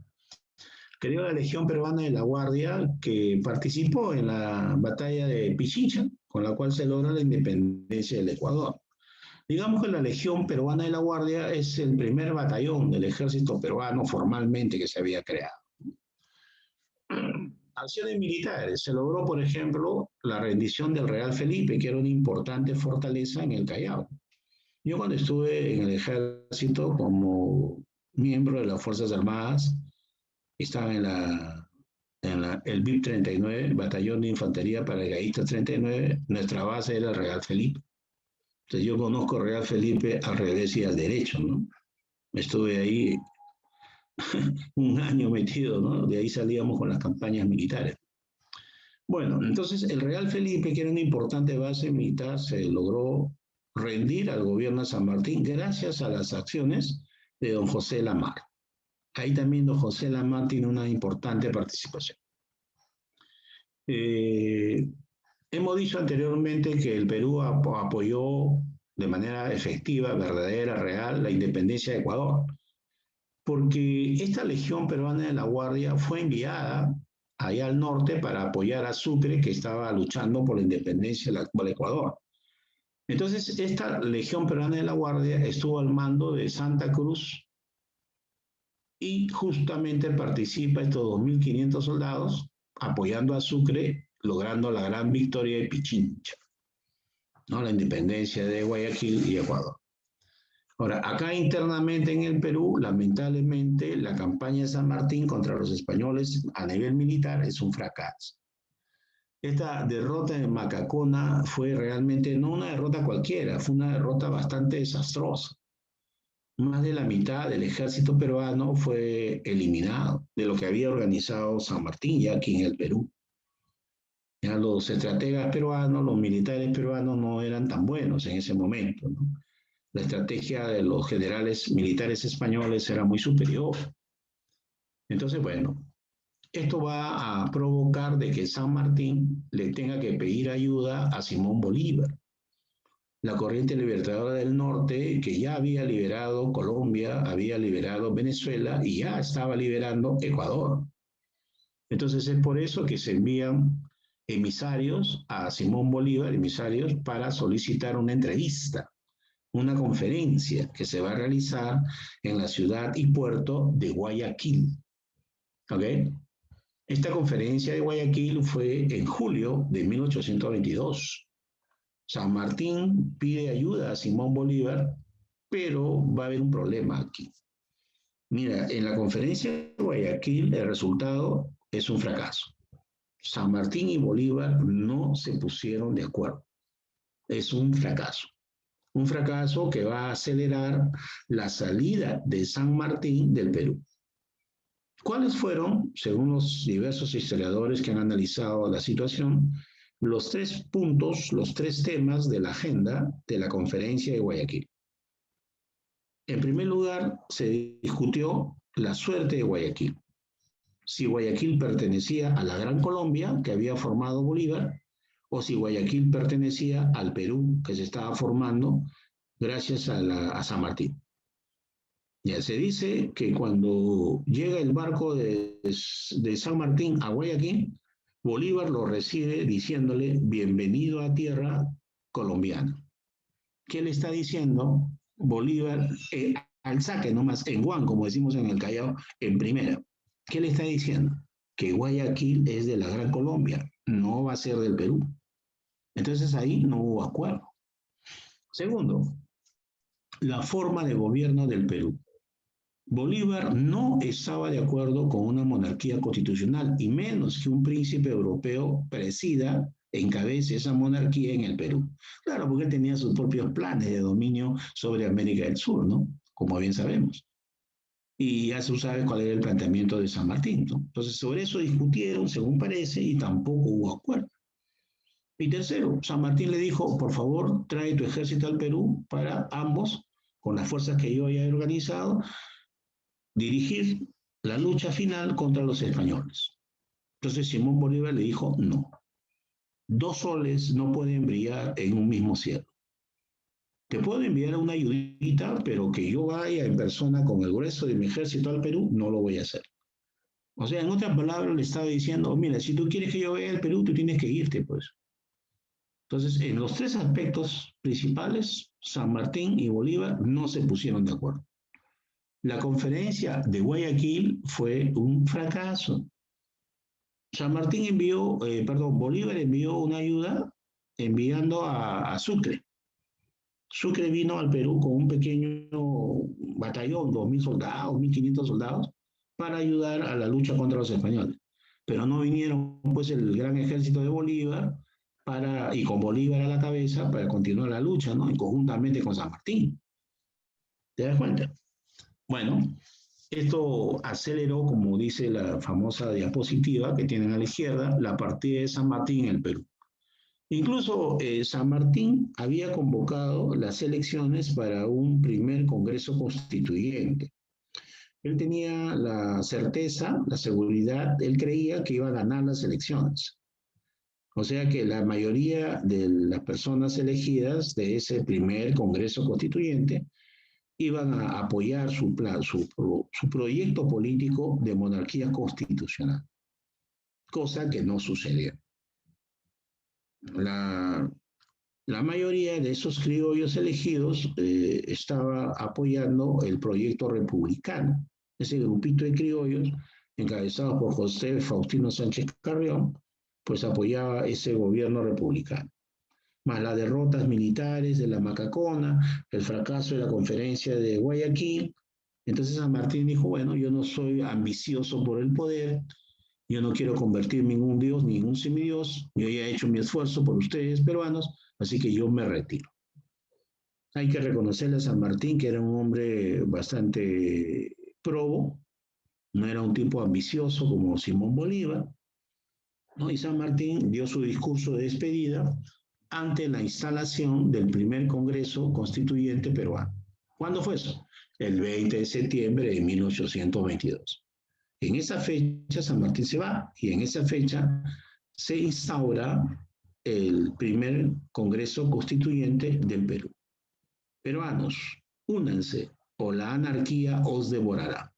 Creó la Legión Peruana de la Guardia, que participó en la batalla de Pichincha, con la cual se logra la independencia del Ecuador. Digamos que la Legión Peruana de la Guardia es el primer batallón del ejército peruano formalmente que se había creado. Acciones militares. Se logró, por ejemplo, la rendición del Real Felipe, que era una importante fortaleza en el Callao. Yo cuando estuve en el ejército como miembro de las Fuerzas Armadas, estaba en el BIP 39, Batallón de Infantería Paracaidistas 39, nuestra base era el Real Felipe. Entonces yo conozco el Real Felipe al revés y al derecho, ¿no? Estuve ahí un año metido, ¿no? De ahí salíamos con las campañas militares. Bueno, entonces el Real Felipe, que era una importante base militar, se logró rendir al gobierno de San Martín gracias a las acciones de don José Lamar. Ahí también don José Lamar tiene una importante participación. Hemos dicho anteriormente que el Perú apoyó de manera efectiva, verdadera, real, la independencia de Ecuador, porque esta Legión Peruana de la Guardia fue enviada allá al norte para apoyar a Sucre, que estaba luchando por la independencia del actual Ecuador. Entonces, esta Legión Peruana de la Guardia estuvo al mando de Santa Cruz y justamente participa estos 2.500 soldados apoyando a Sucre, logrando la gran victoria de Pichincha, ¿no? La independencia de Guayaquil y Ecuador. Ahora, acá internamente en el Perú, lamentablemente, la campaña de San Martín contra los españoles a nivel militar es un fracaso. Esta derrota en Macacona fue realmente no una derrota cualquiera, fue una derrota bastante desastrosa. Más de la mitad del ejército peruano fue eliminado de lo que había organizado San Martín ya aquí en el Perú. Ya los estrategas peruanos, los militares peruanos no eran tan buenos en ese momento, ¿no? La estrategia de los generales militares españoles era muy superior. Entonces, bueno, esto va a provocar de que San Martín le tenga que pedir ayuda a Simón Bolívar, la corriente libertadora del norte, que ya había liberado Colombia, había liberado Venezuela y ya estaba liberando Ecuador. Entonces es por eso que se envían emisarios a Simón Bolívar, emisarios para solicitar una entrevista, una conferencia que se va a realizar en la ciudad y puerto de Guayaquil. ¿Ok? Esta conferencia de Guayaquil fue en julio de 1822. San Martín pide ayuda a Simón Bolívar, pero va a haber un problema aquí. Mira, en la conferencia de Guayaquil el resultado es un fracaso. San Martín y Bolívar no se pusieron de acuerdo. Es un fracaso. Un fracaso que va a acelerar la salida de San Martín del Perú. ¿Cuáles fueron, según los diversos historiadores que han analizado la situación, los 3 puntos, los 3 temas de la agenda de la conferencia de Guayaquil? En primer lugar, se discutió la suerte de Guayaquil. Si Guayaquil pertenecía a la Gran Colombia que había formado Bolívar, o si Guayaquil pertenecía al Perú que se estaba formando gracias a San Martín. Ya se dice que cuando llega el barco de San Martín a Guayaquil, Bolívar lo recibe diciéndole bienvenido a tierra colombiana. ¿Qué le está diciendo Bolívar al saque nomás, en Guam, como decimos en el Callao, en primera? ¿Qué le está diciendo? Que Guayaquil es de la Gran Colombia, no va a ser del Perú. Entonces ahí no hubo acuerdo. Segundo, la forma de gobierno del Perú. Bolívar no estaba de acuerdo con una monarquía constitucional, y menos que un príncipe europeo presida, encabece esa monarquía en el Perú. Claro, porque él tenía sus propios planes de dominio sobre América del Sur, ¿no? Como bien sabemos. Y ya se sabe cuál era el planteamiento de San Martín, ¿no? Entonces, sobre eso discutieron, según parece, y tampoco hubo acuerdo. Y tercero, San Martín le dijo, por favor, trae tu ejército al Perú para ambos, con las fuerzas que yo haya organizado, dirigir la lucha final contra los españoles. Entonces Simón Bolívar le dijo, no, 2 soles no pueden brillar en un mismo cielo. Te puedo enviar una ayudita, pero que yo vaya en persona con el grueso de mi ejército al Perú, no lo voy a hacer. O sea, en otras palabras le estaba diciendo, mira, si tú quieres que yo vaya al Perú, tú tienes que irte, pues. Entonces, en los 3 aspectos principales, San Martín y Bolívar no se pusieron de acuerdo. La conferencia de Guayaquil fue un fracaso. San Martín Bolívar envió una ayuda enviando a Sucre. Sucre vino al Perú con un pequeño batallón, 2.000 soldados, 1.500 soldados, para ayudar a la lucha contra los españoles. Pero no vinieron, pues, el gran ejército de Bolívar y con Bolívar a la cabeza para continuar la lucha, ¿no? Y conjuntamente con San Martín. ¿Te das cuenta? Bueno, esto aceleró, como dice la famosa diapositiva que tienen a la izquierda, la partida de San Martín en el Perú. Incluso San Martín había convocado las elecciones para un primer Congreso Constituyente. Él tenía la certeza, la seguridad, él creía que iba a ganar las elecciones. O sea que la mayoría de las personas elegidas de ese primer Congreso Constituyente iban a apoyar su proyecto político de monarquía constitucional, cosa que no sucedió. La mayoría de esos criollos elegidos estaba apoyando el proyecto republicano. Ese grupito de criollos, encabezado por José Faustino Sánchez Carrión, pues apoyaba ese gobierno republicano. Más las derrotas militares de la Macacona, el fracaso de la conferencia de Guayaquil. Entonces San Martín dijo, bueno, yo no soy ambicioso por el poder, yo no quiero convertirme en un dios ni en un semidios, yo ya he hecho mi esfuerzo por ustedes peruanos, así que yo me retiro. Hay que reconocerle a San Martín que era un hombre bastante probo, no era un tipo ambicioso como Simón Bolívar, ¿no? Y San Martín dio su discurso de despedida ante la instalación del primer Congreso Constituyente peruano. ¿Cuándo fue eso? El 20 de septiembre de 1822. En esa fecha San Martín se va y en esa fecha se instaura el primer Congreso Constituyente del Perú. Peruanos, únanse o la anarquía os devorará.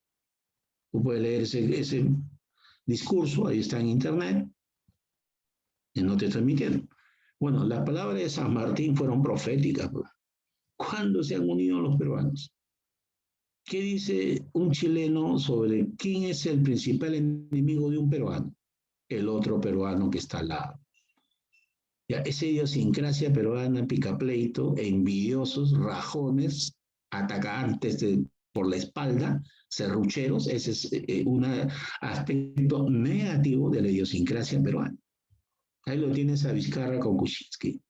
Tú puedes leer ese discurso, ahí está en internet, y no te estoy mintiendo. Bueno, las palabras de San Martín fueron proféticas. ¿Cuándo se han unido los peruanos? ¿Qué dice un chileno sobre quién es el principal enemigo de un peruano? El otro peruano que está al lado. Ya, esa idiosincrasia peruana, picapleito, envidiosos, rajones, atacantes por la espalda, serrucheros, ese es un aspecto negativo de la idiosincrasia peruana. Ahí lo tienes a Vizcarra con Kuczynski,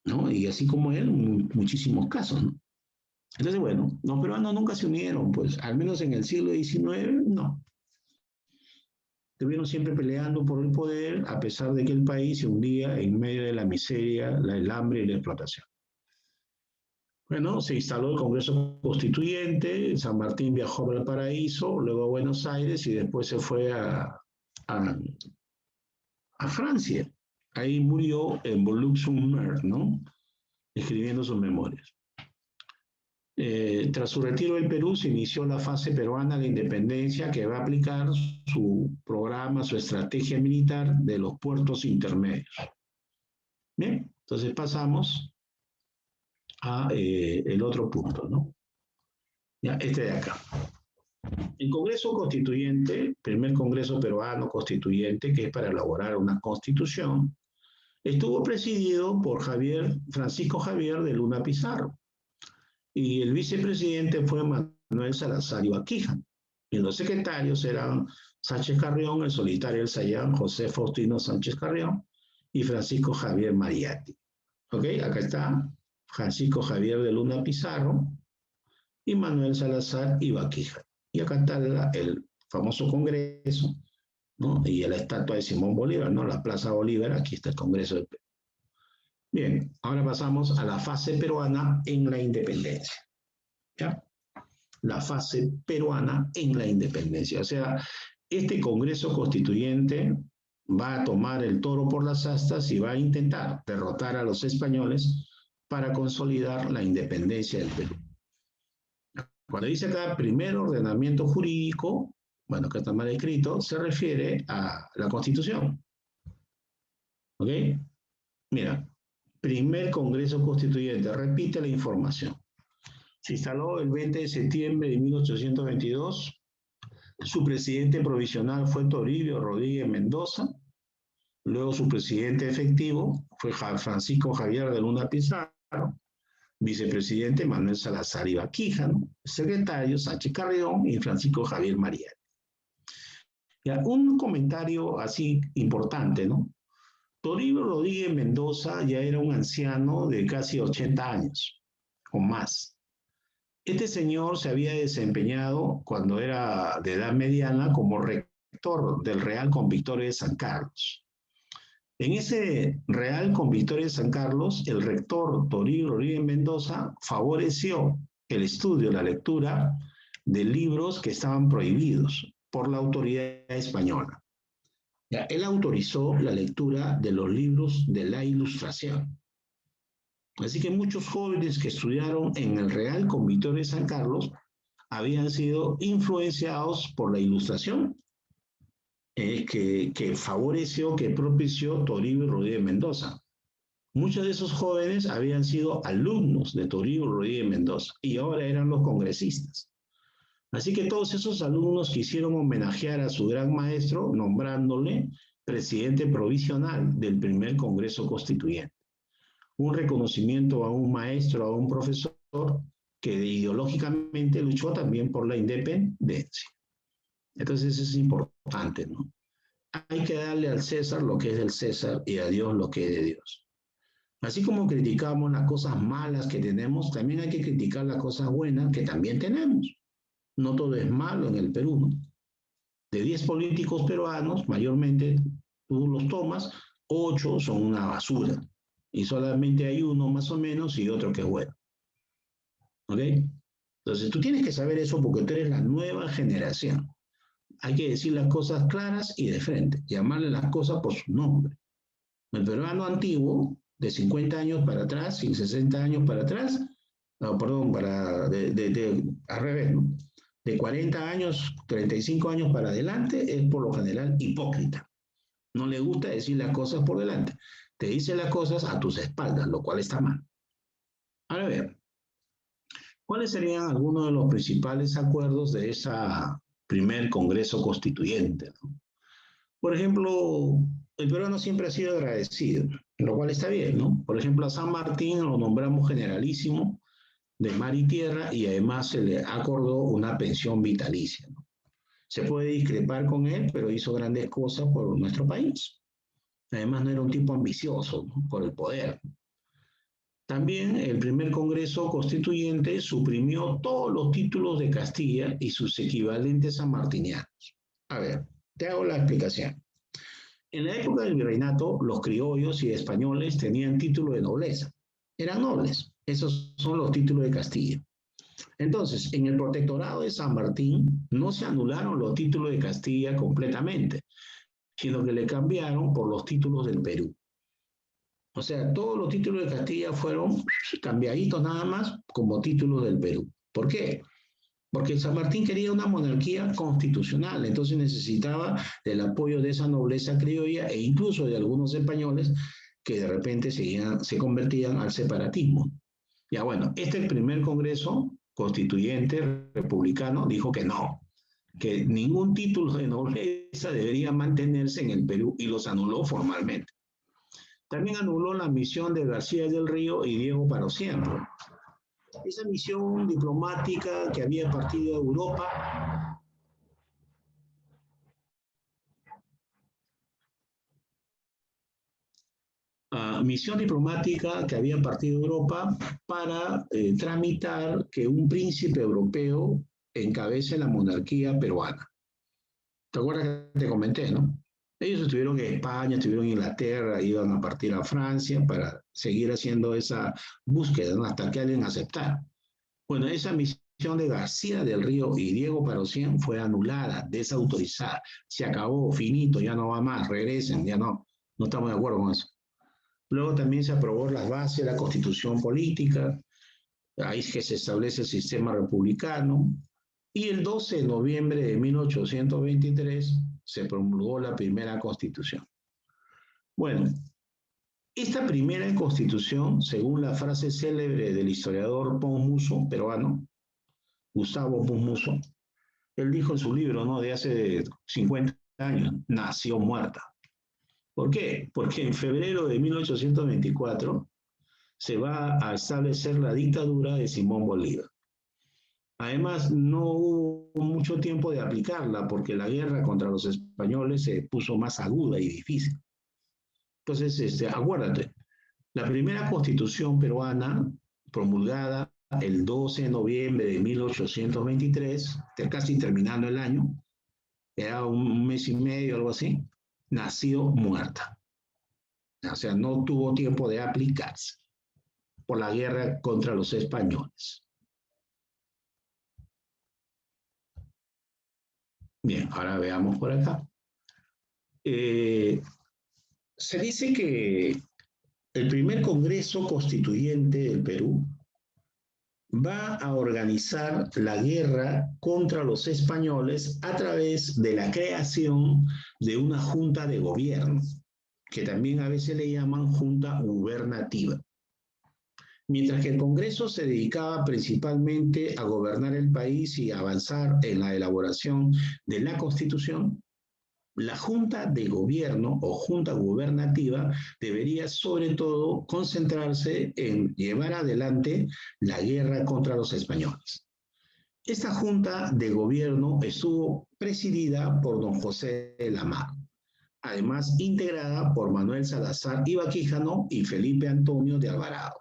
¿no? Y así como él, muchísimos casos, ¿no? Entonces, bueno, los peruanos nunca se unieron, pues, al menos en el siglo XIX, no. Estuvieron siempre peleando por el poder, a pesar de que el país se hundía en medio de la miseria, el hambre y la explotación. Bueno, se instaló el Congreso Constituyente, San Martín viajó a Valparaíso, luego a Buenos Aires y después se fue a Francia. Ahí murió en Volux-Mer, ¿no? Escribiendo sus memorias. Tras su retiro del Perú, se inició la fase peruana de independencia que va a aplicar su programa, su estrategia militar de los puertos intermedios. Bien, entonces pasamos a el otro punto, ¿no? Ya, este de acá. El Congreso Constituyente, primer Congreso Peruano Constituyente, que es para elaborar una constitución, estuvo presidido por Francisco Javier de Luna Pizarro. Y el vicepresidente fue Manuel Salazar Ibaquija. Y los secretarios eran Sánchez Carrión, el solitario El Sayán, José Faustino Sánchez Carrión y Francisco Javier Mariatti. ¿Ok? Acá está Francisco Javier de Luna Pizarro y Manuel Salazar Ibaquija. Y acá está el famoso Congreso, ¿no? Y la estatua de Simón Bolívar, ¿no? La Plaza Bolívar, aquí está el Congreso del Perú. Bien, ahora pasamos a la fase peruana en la independencia. ¿Ya? La fase peruana en la independencia. O sea, este Congreso Constituyente va a tomar el toro por las astas y va a intentar derrotar a los españoles para consolidar la independencia del Perú. Cuando dice acá primer ordenamiento jurídico, bueno, que está mal escrito, se refiere a la Constitución. ¿Ok? Mira, primer Congreso Constituyente, repite la información. Se instaló el 20 de septiembre de 1822. Su presidente provisional fue Toribio Rodríguez Mendoza. Luego su presidente efectivo fue Francisco Javier de Luna Pizarro. Vicepresidente Manuel Salazar Ibaquija, ¿no? Secretario Sánchez Carrión y Francisco Javier Mariatti. Ya, un comentario así importante, ¿no? Toribio Rodríguez Mendoza ya era un anciano de casi 80 años o más. Este señor se había desempeñado cuando era de edad mediana como rector del Real Convictorio de San Carlos. En ese Real Convictorio de San Carlos, el rector Toribio Rodríguez Mendoza favoreció el estudio, la lectura de libros que estaban prohibidos por la autoridad española. Ya, él autorizó la lectura de los libros de la Ilustración. Así que muchos jóvenes que estudiaron en el Real Convictorio de San Carlos habían sido influenciados por la Ilustración que favoreció, que propició Toribio Rodríguez Mendoza. Muchos de esos jóvenes habían sido alumnos de Toribio Rodríguez Mendoza y ahora eran los congresistas. Así que todos esos alumnos quisieron homenajear a su gran maestro nombrándole presidente provisional del primer Congreso Constituyente. Un reconocimiento a un maestro, a un profesor que ideológicamente luchó también por la independencia. Entonces eso es importante, ¿no? Hay que darle al César lo que es del César y a Dios lo que es de Dios. Así como criticamos las cosas malas que tenemos, también hay que criticar las cosas buenas que también tenemos. No todo es malo en el Perú, ¿no? De 10 políticos peruanos, mayormente tú los tomas, 8 son una basura. Y solamente hay uno más o menos y otro que es bueno. ¿Ok? Entonces tú tienes que saber eso porque tú eres la nueva generación. hay que decir las cosas claras y de frente, llamarle las cosas por su nombre. El peruano antiguo, de 50 años para atrás, y 60 años para atrás, no, perdón, al revés, ¿no? De 40 años, 35 años para adelante, es por lo general hipócrita. No le gusta decir las cosas por delante. Te dice las cosas a tus espaldas, lo cual está mal. Ahora bien, ¿cuáles serían algunos de los principales acuerdos de ese primer Congreso Constituyente, ¿no? Por ejemplo, el peruano siempre ha sido agradecido, lo cual está bien, ¿no? Por ejemplo, a San Martín lo nombramos generalísimo de mar y tierra y además se le acordó una pensión vitalicia, ¿no? Se puede discrepar con él, pero hizo grandes cosas por nuestro país. Además, no era un tipo ambicioso, ¿no?, por el poder. También el primer Congreso Constituyente suprimió todos los títulos de Castilla y sus equivalentes sanmartinianos. A ver, te hago la explicación. En la época del virreinato, los criollos y españoles tenían título de nobleza. Eran nobles. Esos son los títulos de Castilla. Entonces, en el protectorado de San Martín no se anularon los títulos de Castilla completamente, sino que le cambiaron por los títulos del Perú. O sea, todos los títulos de Castilla fueron cambiaditos nada más como títulos del Perú. ¿Por qué? Porque San Martín quería una monarquía constitucional, entonces necesitaba del apoyo de esa nobleza criolla e incluso de algunos españoles que de repente se convertían al separatismo. Ya bueno, este primer Congreso Constituyente republicano dijo que no, que ningún título de nobleza debería mantenerse en el Perú y los anuló formalmente. También anuló la misión de García del Río y Diego Parociano. Esa misión diplomática que había partido de Europa misión diplomática que había partido de Europa para tramitar que un príncipe europeo encabece la monarquía peruana. ¿Te acuerdas que te comenté, no? Ellos estuvieron en España, estuvieron en Inglaterra, iban a partir a Francia para seguir haciendo esa búsqueda, ¿no?, hasta que alguien aceptara. Bueno, esa misión de García del Río y Diego Parocián fue anulada, desautorizada. Se acabó, finito, ya no va más, regresen, ya no estamos de acuerdo con eso. Luego también se aprobó las bases de la Constitución Política, ahí es que se establece el sistema republicano, y el 12 de noviembre de 1823 se promulgó la primera Constitución. Bueno, esta primera Constitución, según la frase célebre del historiador Pons Muso, peruano, Gustavo Pons Muso, él dijo en su libro, ¿no?, de hace 50 años, nació muerta. ¿Por qué? Porque en febrero de 1824 se va a establecer la dictadura de Simón Bolívar. Además, no hubo mucho tiempo de aplicarla porque la guerra contra los españoles se puso más aguda y difícil. Entonces, acuérdate, la primera Constitución peruana, promulgada el 12 de noviembre de 1823, casi terminando el año, era un mes y medio, algo así, nació muerta. O sea, no tuvo tiempo de aplicarse por la guerra contra los españoles. Bien, ahora veamos por acá. Se dice que el primer Congreso Constituyente del Perú va a organizar la guerra contra los españoles a través de la creación de una junta de gobierno, que también a veces le llaman junta gubernativa. Mientras que el Congreso se dedicaba principalmente a gobernar el país y avanzar en la elaboración de la Constitución, la Junta de Gobierno o Junta Gubernativa debería sobre todo concentrarse en llevar adelante la guerra contra los españoles. Esta Junta de Gobierno estuvo presidida por don José de la Mar, además integrada por Manuel Salazar Iba Quijano y Felipe Antonio de Alvarado.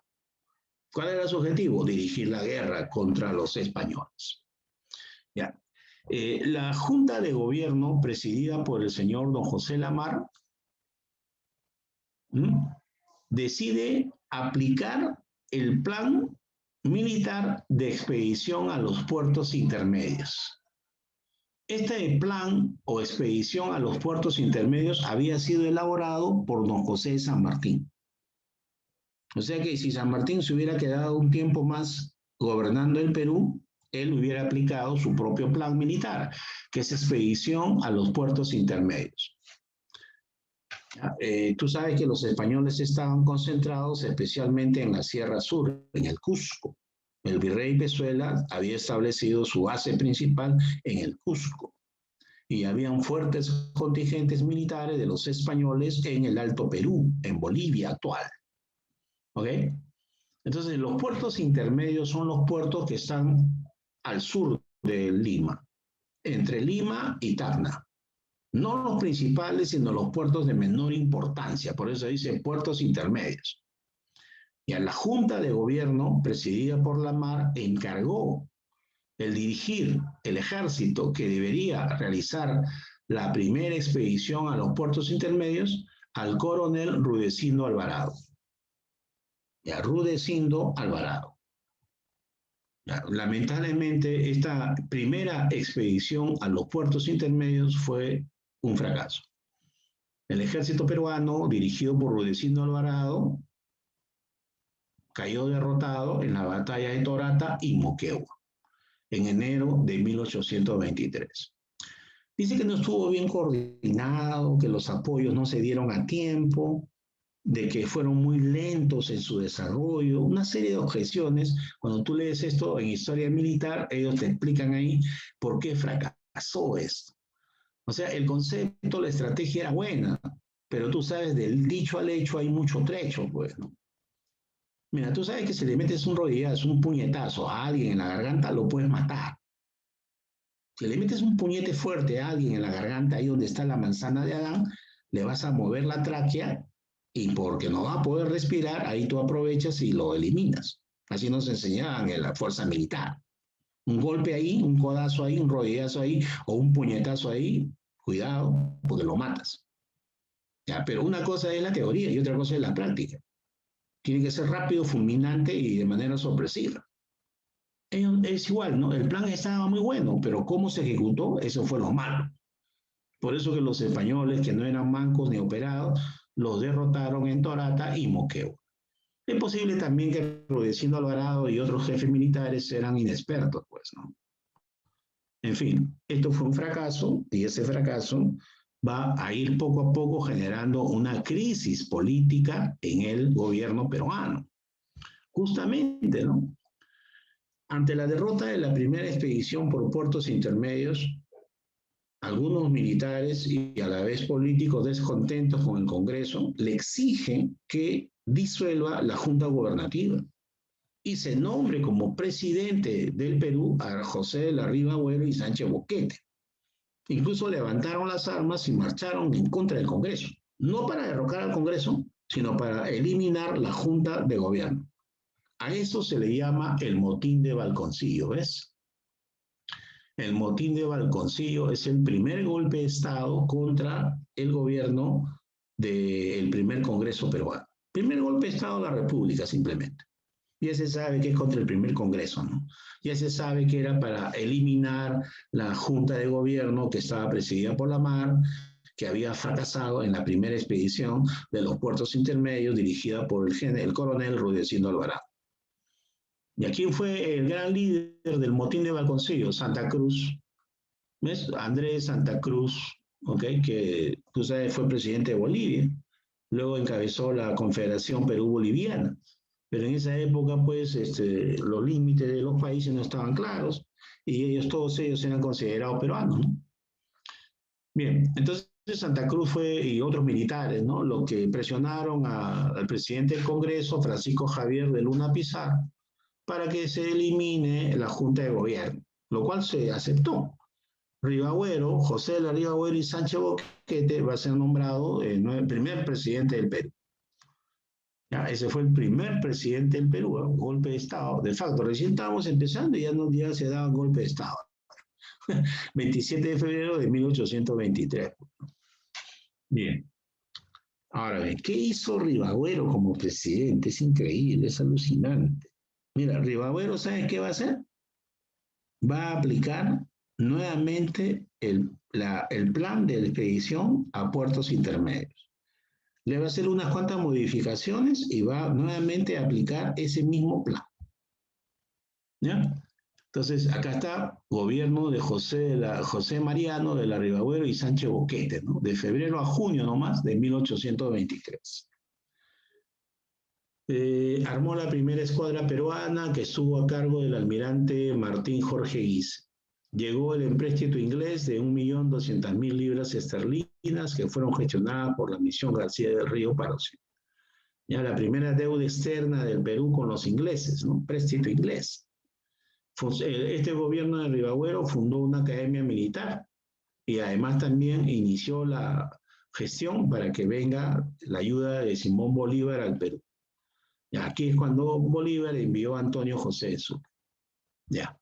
¿Cuál era su objetivo? Dirigir la guerra contra los españoles. Ya. La Junta de Gobierno, presidida por el señor don José Lamar, decide aplicar el plan militar de expedición a los puertos intermedios. Este plan o expedición a los puertos intermedios había sido elaborado por don José de San Martín. O sea que si San Martín se hubiera quedado un tiempo más gobernando el Perú, él hubiera aplicado su propio plan militar, que es expedición a los puertos intermedios. Tú sabes que los españoles estaban concentrados especialmente en la Sierra Sur, en el Cusco. El virrey Pezuela había establecido su base principal en el Cusco y habían fuertes contingentes militares de los españoles en el Alto Perú, en Bolivia actual. ¿Ok? Entonces, los puertos intermedios son los puertos que están al sur de Lima, entre Lima y Tacna. No los principales, sino los puertos de menor importancia, por eso dicen puertos intermedios. Y a la Junta de Gobierno, presidida por Lamar, encargó el dirigir el ejército que debería realizar la primera expedición a los puertos intermedios al coronel Rudecindo Alvarado. Ya, Rudecindo Alvarado. Ya, lamentablemente, esta primera expedición a los puertos intermedios fue un fracaso. El ejército peruano, dirigido por Rudecindo Alvarado, cayó derrotado en la batalla de Torata y Moquegua, en enero de 1823. Dice que no estuvo bien coordinado, que los apoyos no se dieron a tiempo, de que fueron muy lentos en su desarrollo, una serie de objeciones. Cuando tú lees esto en historia militar, ellos te explican ahí por qué fracasó esto. O sea, el concepto, la estrategia era buena, pero tú sabes, del dicho al hecho hay mucho trecho, pues, ¿no? Mira, tú sabes que si le metes un rodillazo, un puñetazo a alguien en la garganta, lo puedes matar. Si le metes un puñete fuerte a alguien en la garganta, ahí donde está la manzana de Adán, le vas a mover la tráquea y porque no va a poder respirar, ahí tú aprovechas y lo eliminas. Así nos enseñaban en la fuerza militar. Un golpe ahí, un codazo ahí, un rodillazo ahí o un puñetazo ahí, cuidado, porque lo matas. ¿Ya? Pero una cosa es la teoría y otra cosa es la práctica. Tiene que ser rápido, fulminante y de manera sorpresiva. Es igual, ¿no? El plan estaba muy bueno, pero cómo se ejecutó, eso fue lo malo. Por eso que los españoles, que no eran mancos ni operados, los derrotaron en Torata y Moquegua. Es posible también que Rudecindo Alvarado y otros jefes militares eran inexpertos, pues, ¿no? En fin, esto fue un fracaso y ese fracaso va a ir poco a poco generando una crisis política en el gobierno peruano. Justamente, ¿no? Ante la derrota de la primera expedición por puertos intermedios, algunos militares y a la vez políticos descontentos con el Congreso le exigen que disuelva la Junta Gubernativa y se nombre como presidente del Perú a José de la Riva Agüero y Sánchez Boquete. Incluso levantaron las armas y marcharon en contra del Congreso, no para derrocar al Congreso, sino para eliminar la Junta de Gobierno. A eso se le llama el motín de Balconcillo, ¿ves? El motín de Balconcillo es el primer golpe de Estado contra el gobierno del primer Congreso peruano. Primer golpe de Estado de la República, simplemente. Ya se sabe que es contra el primer Congreso, ¿no? Ya se sabe que era para eliminar la Junta de Gobierno que estaba presidida por Lamar, que había fracasado en la primera expedición de los puertos intermedios dirigida por el coronel Rudecindo Alvarado. ¿Y a quién fue el gran líder del motín de Balconcillo? Santa Cruz. ¿Ves? Andrés Santa Cruz, ¿okay? Que tú sabes fue presidente de Bolivia. Luego encabezó la Confederación Perú-Boliviana. Pero en esa época, pues, los límites de los países no estaban claros y todos ellos eran considerados peruanos, ¿no? Bien, entonces Santa Cruz fue, y otros militares, ¿no? Los que presionaron al presidente del Congreso, Francisco Javier de Luna Pizarro, para que se elimine la Junta de Gobierno, lo cual se aceptó. Rivagüero, José de la Riva Agüero y Sánchez Boquete va a ser nombrado el primer presidente del Perú. Ya, ese fue el primer presidente del Perú, ¿no? Golpe de Estado. De facto, recién estábamos empezando y ya se daba golpe de Estado. 27 de febrero de 1823. Bien. Ahora bien, ¿qué hizo Rivagüero como presidente? Es increíble, es alucinante. Mira, Rivagüero, ¿sabes qué va a hacer? Va a aplicar nuevamente el plan de expedición a puertos intermedios. Le va a hacer unas cuantas modificaciones y va nuevamente a aplicar ese mismo plan. ¿Ya? Entonces, acá está gobierno de José Mariano de la Ribagüero y Sánchez Boquete, ¿no? De febrero a junio nomás de 1823. Armó la primera escuadra peruana que estuvo a cargo del almirante Martín Jorge Guise. Llegó el empréstito inglés de 1.200.000 libras esterlinas que fueron gestionadas por la misión García del Río para Occidente. Ya la primera deuda externa del Perú con los ingleses, ¿no? Préstito inglés. Este gobierno de Ribagüero fundó una academia militar y además también inició la gestión para que venga la ayuda de Simón Bolívar al Perú. Ya, aquí es cuando Bolívar envió a Antonio José de Sucre. Ya.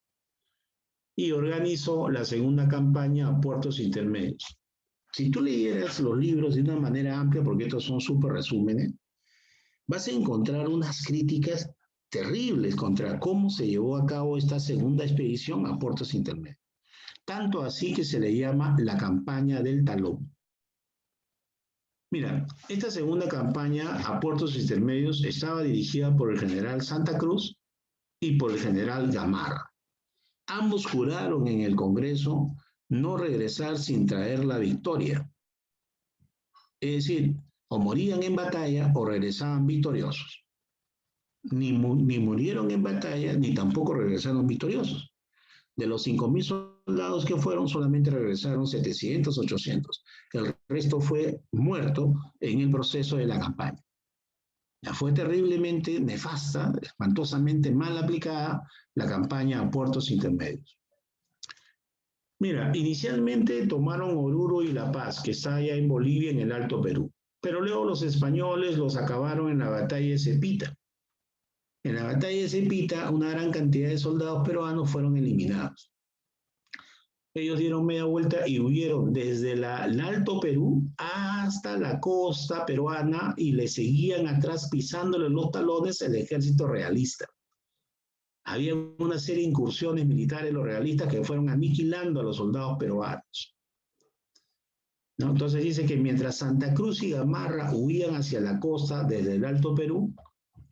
Y organizó la segunda campaña a puertos intermedios. Si tú leyeras los libros de una manera amplia, porque estos son súper resúmenes, vas a encontrar unas críticas terribles contra cómo se llevó a cabo esta segunda expedición a puertos intermedios. Tanto así que se le llama la campaña del talón. Mira, esta segunda campaña a puertos intermedios estaba dirigida por el general Santa Cruz y por el general Gamarra. Ambos juraron en el Congreso no regresar sin traer la victoria. Es decir, o morían en batalla o regresaban victoriosos. Ni murieron en batalla, ni tampoco regresaron victoriosos. De los 5.000 soldados que fueron, solamente regresaron 700, 800. El resto fue muerto en el proceso de la campaña. Ya fue terriblemente nefasta, espantosamente mal aplicada la campaña a puertos intermedios. Mira, inicialmente tomaron Oruro y La Paz, que está allá en Bolivia, en el Alto Perú. Pero luego los españoles los acabaron en la batalla de Cepita. En la batalla de Cepita, una gran cantidad de soldados peruanos fueron eliminados. Ellos dieron media vuelta y huyeron desde el Alto Perú hasta la costa peruana y le seguían atrás pisándole los talones el ejército realista. Había una serie de incursiones militares los realistas que fueron aniquilando a los soldados peruanos. ¿No? Entonces dice que mientras Santa Cruz y Gamarra huían hacia la costa desde el Alto Perú,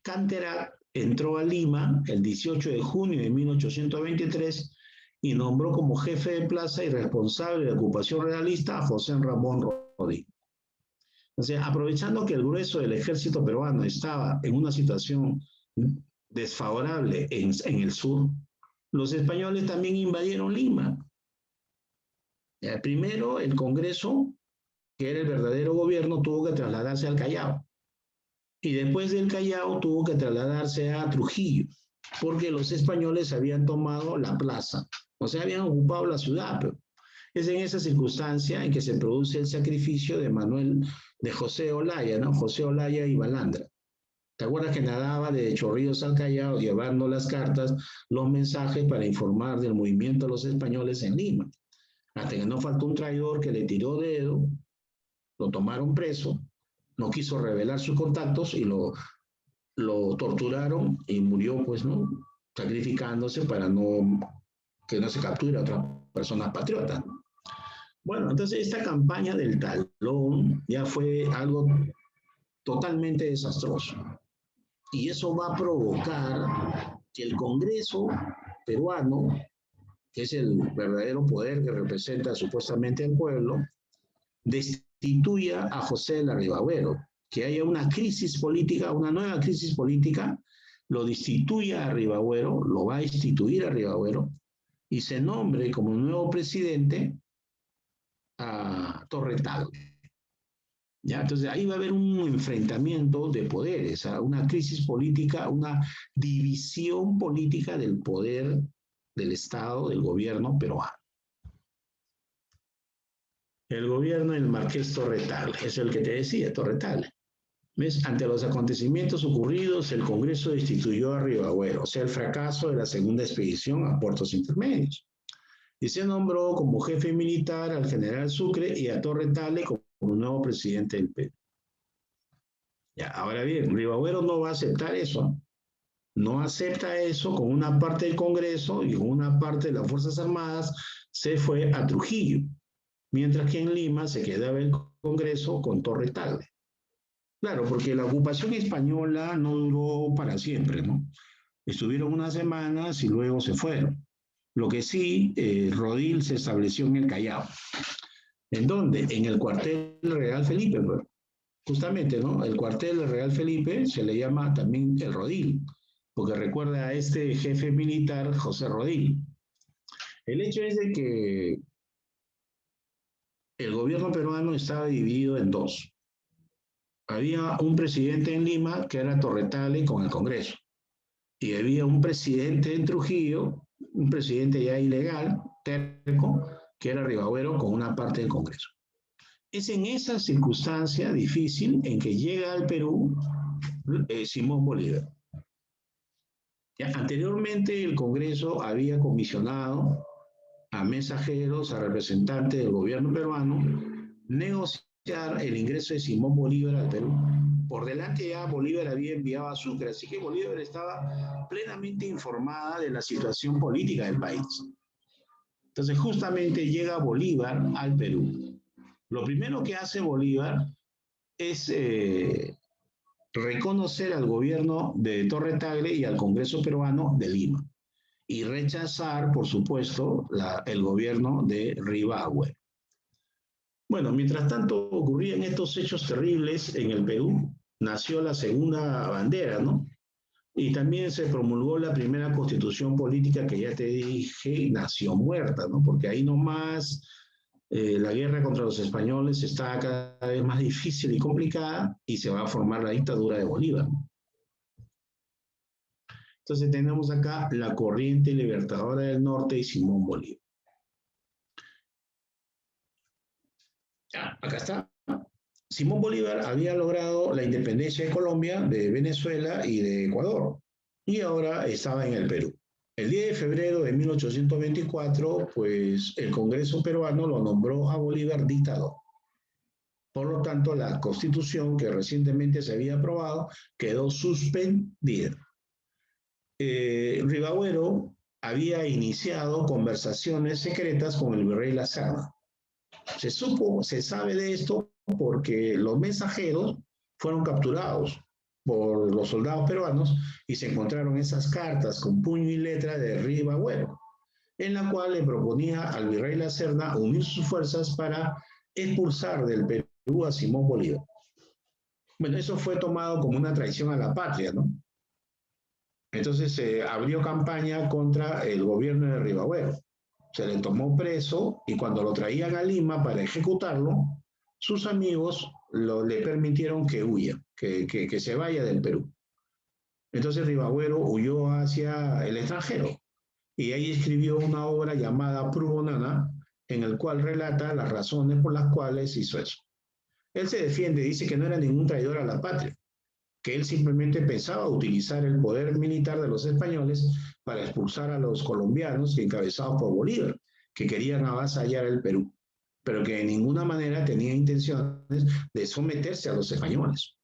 Canterac entró a Lima el 18 de junio de 1823 y nombró como jefe de plaza y responsable de la ocupación realista a José Ramón Rodríguez. Entonces, aprovechando que el grueso del ejército peruano estaba en una situación desfavorable en el sur, los españoles también invadieron Lima. Primero, el Congreso, que era el verdadero gobierno, tuvo que trasladarse al Callao. Y después del Callao tuvo que trasladarse a Trujillo, porque los españoles habían tomado la plaza, o sea, habían ocupado la ciudad. Pero es en esa circunstancia en que se produce el sacrificio de José Olaya, ¿no? José Olaya y Balandra. ¿Te acuerdas que nadaba de Chorrillos al Callao llevando las cartas, los mensajes para informar del movimiento de los españoles en Lima? Hasta que no faltó un traidor que le tiró dedo, lo tomaron preso, no quiso revelar sus contactos y lo torturaron y murió, pues, ¿no? Sacrificándose para que no se capture a otras personas patriotas. Bueno, entonces esta campaña del talón ya fue algo totalmente desastroso. Y eso va a provocar que el Congreso peruano, que es el verdadero poder que representa supuestamente al pueblo, destituya a José de la Ribagüero, que haya una crisis política, una nueva crisis política, lo destituya a Ribagüero, lo va a instituir a Ribagüero, y se nombre como nuevo presidente a Torre Tagle. ¿Ya? Entonces ahí va a haber un enfrentamiento de poderes, una crisis política, una división política del poder del Estado, del gobierno peruano. El gobierno del Marqués Torre Tagle, es el que te decía, Torre Tagle. ¿Ves? Ante los acontecimientos ocurridos, el Congreso destituyó a Ribagüero, o sea, el fracaso de la segunda expedición a puertos intermedios. Y se nombró como jefe militar al general Sucre y a Torre Tagle como nuevo presidente del Perú. Ya, ahora bien, Ribagüero no va a aceptar eso. No acepta eso con una parte del Congreso y con una parte de las Fuerzas Armadas. se fue a Trujillo, mientras que en Lima se quedaba el Congreso con Torre Tagle. Claro, porque la ocupación española no duró para siempre, ¿no? Estuvieron unas semanas y luego se fueron. Lo que sí, Rodil se estableció en el Callao. ¿En dónde? En el cuartel Real Felipe, pues. Justamente, ¿no? El cuartel Real Felipe se le llama también el Rodil, porque recuerda a este jefe militar, José Rodil. El hecho es de que el gobierno peruano estaba dividido en dos. Había un presidente en Lima, que era Torre Tagle, con el Congreso. Y había un presidente en Trujillo, un presidente ya ilegal, terco, que era Rivagüero, con una parte del Congreso. Es en esa circunstancia difícil en que llega al Perú Simón Bolívar. Ya, anteriormente el Congreso había comisionado a mensajeros, a representantes del gobierno peruano, negociar el ingreso de Simón Bolívar al Perú. Por delante ya Bolívar había enviado a Sucre, así que Bolívar estaba plenamente informada de la situación política del país. Entonces justamente llega Bolívar al Perú. Lo primero que hace Bolívar es reconocer al gobierno de Torre Tagle y al Congreso peruano de Lima y rechazar, por supuesto, el gobierno de Rivagüero. Bueno, mientras tanto ocurrían estos hechos terribles en el Perú, nació la segunda bandera, ¿no? Y también se promulgó la primera constitución política que ya te dije, nació muerta, ¿no? Porque ahí nomás la guerra contra los españoles está cada vez más difícil y complicada y se va a formar la dictadura de Bolívar. Entonces tenemos acá la corriente libertadora del norte y Simón Bolívar. Ya, acá está. Simón Bolívar había logrado la independencia de Colombia, de Venezuela y de Ecuador, y ahora estaba en el Perú. El 10 de febrero de 1824, pues el Congreso peruano lo nombró a Bolívar dictador. Por lo tanto, la constitución que recientemente se había aprobado quedó suspendida. Rivagüero había iniciado conversaciones secretas con el virrey Lacerda. Se sabe de esto porque los mensajeros fueron capturados por los soldados peruanos y se encontraron esas cartas con puño y letra de Rivagüero, en la cual le proponía al virrey Lacerda unir sus fuerzas para expulsar del Perú a Simón Bolívar. Bueno, eso fue tomado como una traición a la patria, ¿no? Entonces se abrió campaña contra el gobierno de Rivagüero. Se le tomó preso y cuando lo traían a Lima para ejecutarlo, sus amigos le permitieron que huya, que se vaya del Perú. Entonces Rivagüero huyó hacia el extranjero y ahí escribió una obra llamada Prubonana, en el cual relata las razones por las cuales hizo eso. Él se defiende, dice que no era ningún traidor a la patria, que él simplemente pensaba utilizar el poder militar de los españoles para expulsar a los colombianos encabezados por Bolívar, que querían avasallar el Perú, pero que de ninguna manera tenía intenciones de someterse a los españoles.